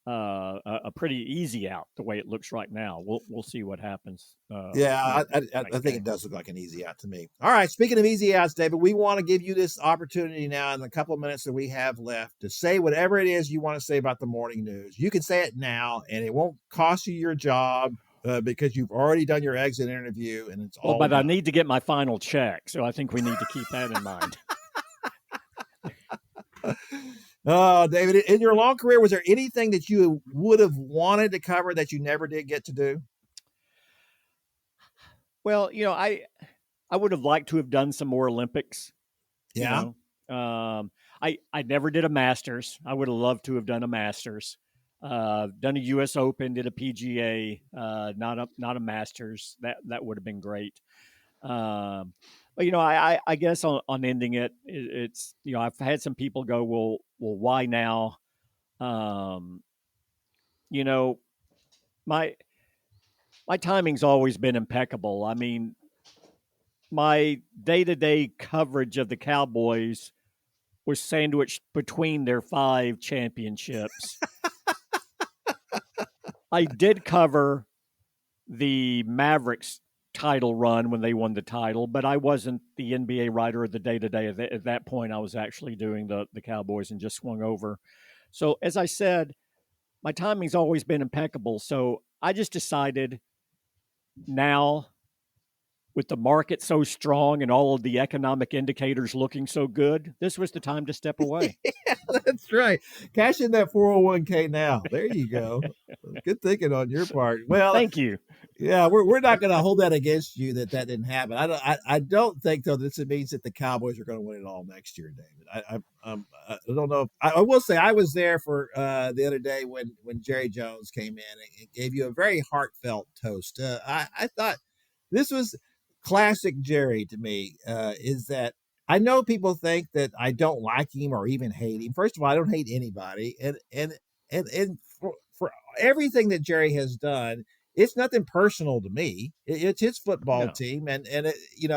a pretty easy out the way it looks right now. We'll see what happens. Yeah, I think it does look like an easy out to me. All right, speaking of easy outs, David, we want to give you this opportunity now in the couple of minutes that we have left to say whatever it is you want to say about the morning news. You can say it now, and it won't cost you your job because you've already done your exit interview, and it's all but I done. need to get my final check, so I think we need to keep that in mind. Oh, David, in your long career, was there anything that you would have wanted to cover that you never did get to do? Well, I would have liked to have done some more Olympics. Yeah. I never did a Masters. I would have loved to have done a Masters. Done a U.S. Open, did a PGA, not a Masters. That would have been great. But I guess on ending it's I've had some people go, well, well, why now? You know, my timing's always been impeccable. I mean, my day-to-day coverage of the Cowboys was sandwiched between their 5 championships. I did cover the Mavericks title run when they won the title, but I wasn't the NBA writer of the day-to-day. At that point, I was actually doing the Cowboys and just swung over. So as I said, my timing's always been impeccable. So I just decided now, with the market so strong and all of the economic indicators looking so good, this was the time to step away. Yeah, that's right. Cash in that 401k now. There you go. Good thinking on your part. Well, Thank you. yeah, we're not going to hold that against you that didn't happen. I don't think though this means that the Cowboys are going to win it all next year, David. I don't know. I will say I was there for the other day when Jerry Jones came in and gave you a very heartfelt toast. I thought this was classic Jerry to me. Is that I know people think that I don't like him or even hate him. First of all, I don't hate anybody, and for everything that Jerry has done, it's nothing personal to me. It's his football No. team, and you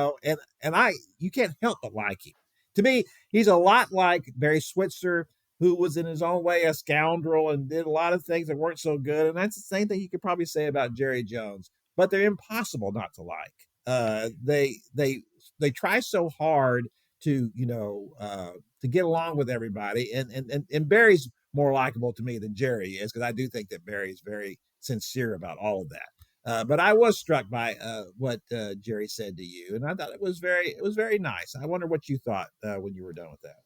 can't help but like him. To me, he's a lot like Barry Switzer, who was in his own way a scoundrel and did a lot of things that weren't so good. And that's the same thing you could probably say about Jerry Jones. But they're impossible not to like. They try so hard to to get along with everybody, and Barry's more likable to me than Jerry is, because I do think that Barry is very sincere about all of that. But I was struck by what Jerry said to you, and I thought it was very nice. I wonder what you thought when you were done with that.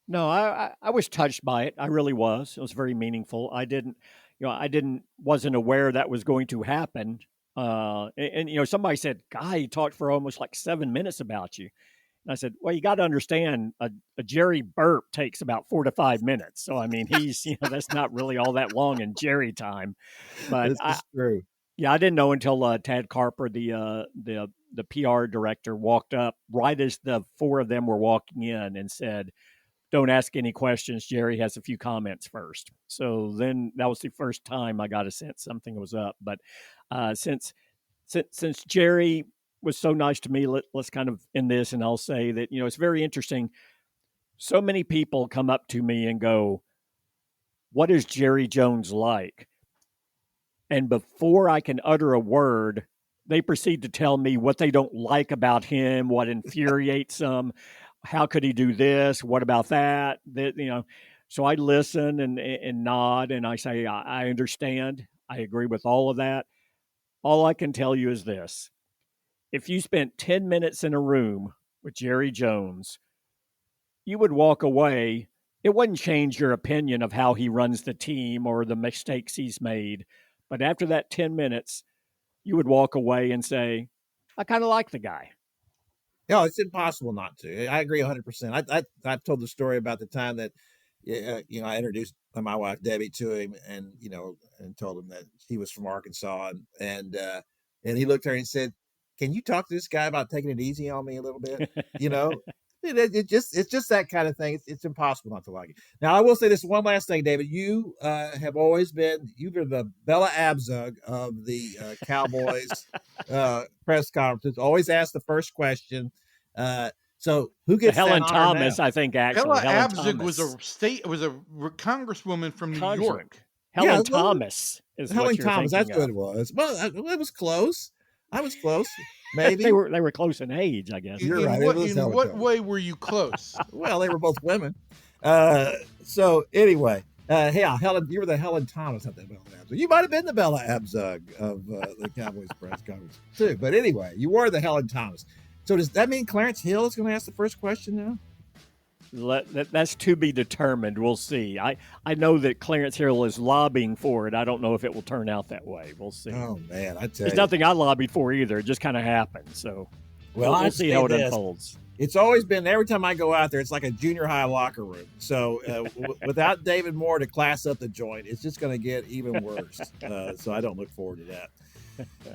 No, I was touched by it. I really was. It was very meaningful. Wasn't aware that was going to happen. Somebody said, "Guy, he talked for almost like 7 minutes about you." And I said, "Well, you got to understand, a Jerry burp takes about 4 to 5 minutes. So I mean, he's that's not really all that long in Jerry time." But This is true. I didn't know until Tad Carper, the PR director, walked up right as the 4 of them were walking in and said, "Don't ask any questions. Jerry has a few comments first." So then that was the first time I got a sense something was up. But since Jerry was so nice to me, let's kind of end this, and I'll say that it's very interesting. So many people come up to me and go, "What is Jerry Jones like?" And before I can utter a word, they proceed to tell me what they don't like about him, what infuriates them. How could he do this? What about that? So I listen and nod, and I say, I understand. I agree with all of that. All I can tell you is this. If you spent 10 minutes in a room with Jerry Jones, you would walk away. It wouldn't change your opinion of how he runs the team or the mistakes he's made. But after that 10 minutes, you would walk away and say, I kind of like the guy. No, it's impossible not to. I agree 100%. I've told the story about the time that, I introduced my wife Debbie to him, and told him that he was from Arkansas, and he looked at her and said, "Can you talk to this guy about taking it easy on me a little bit?" It's just that kind of thing. It's impossible not to like it. Now, I will say this one last thing, David. You have always been the Bella Abzug of the Cowboys press conferences. Always ask the first question. So who gets Helen that honor Thomas? now? I think actually Bella Helen Abzug Thomas was a congresswoman from New York. Helen Thomas is Helen what you're Thomas. thinking That's what of. it was. Well, it was close. I was close. Maybe they were close in age, I guess. You're right. In what way were you close? Well, they were both women. So anyway, Helen, you were the Helen Thomas, not the Bella Abzug. You might have been the Bella Abzug of the Cowboys press conference too. But anyway, you were the Helen Thomas. So does that mean Clarence Hill is going to ask the first question now? That's to be determined. We'll see. I know that Clarence Hill is lobbying for it. I don't know if it will turn out that way. We'll see. Oh man, I tell you, there's nothing I lobbied for either. It just kind of happened. So we'll see how it unfolds. It's always been, every time I go out there, it's like a junior high locker room. So without David Moore to class up the joint, it's just going to get even worse. So I don't look forward to that.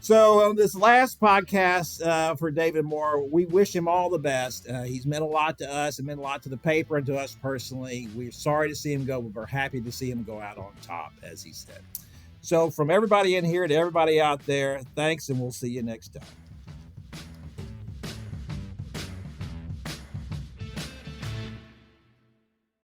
So on this last podcast for David Moore, we wish him all the best. He's meant a lot to us and meant a lot to the paper and to us personally. We're sorry to see him go, but we're happy to see him go out on top, as he said. So from everybody in here to everybody out there, thanks, and we'll see you next time.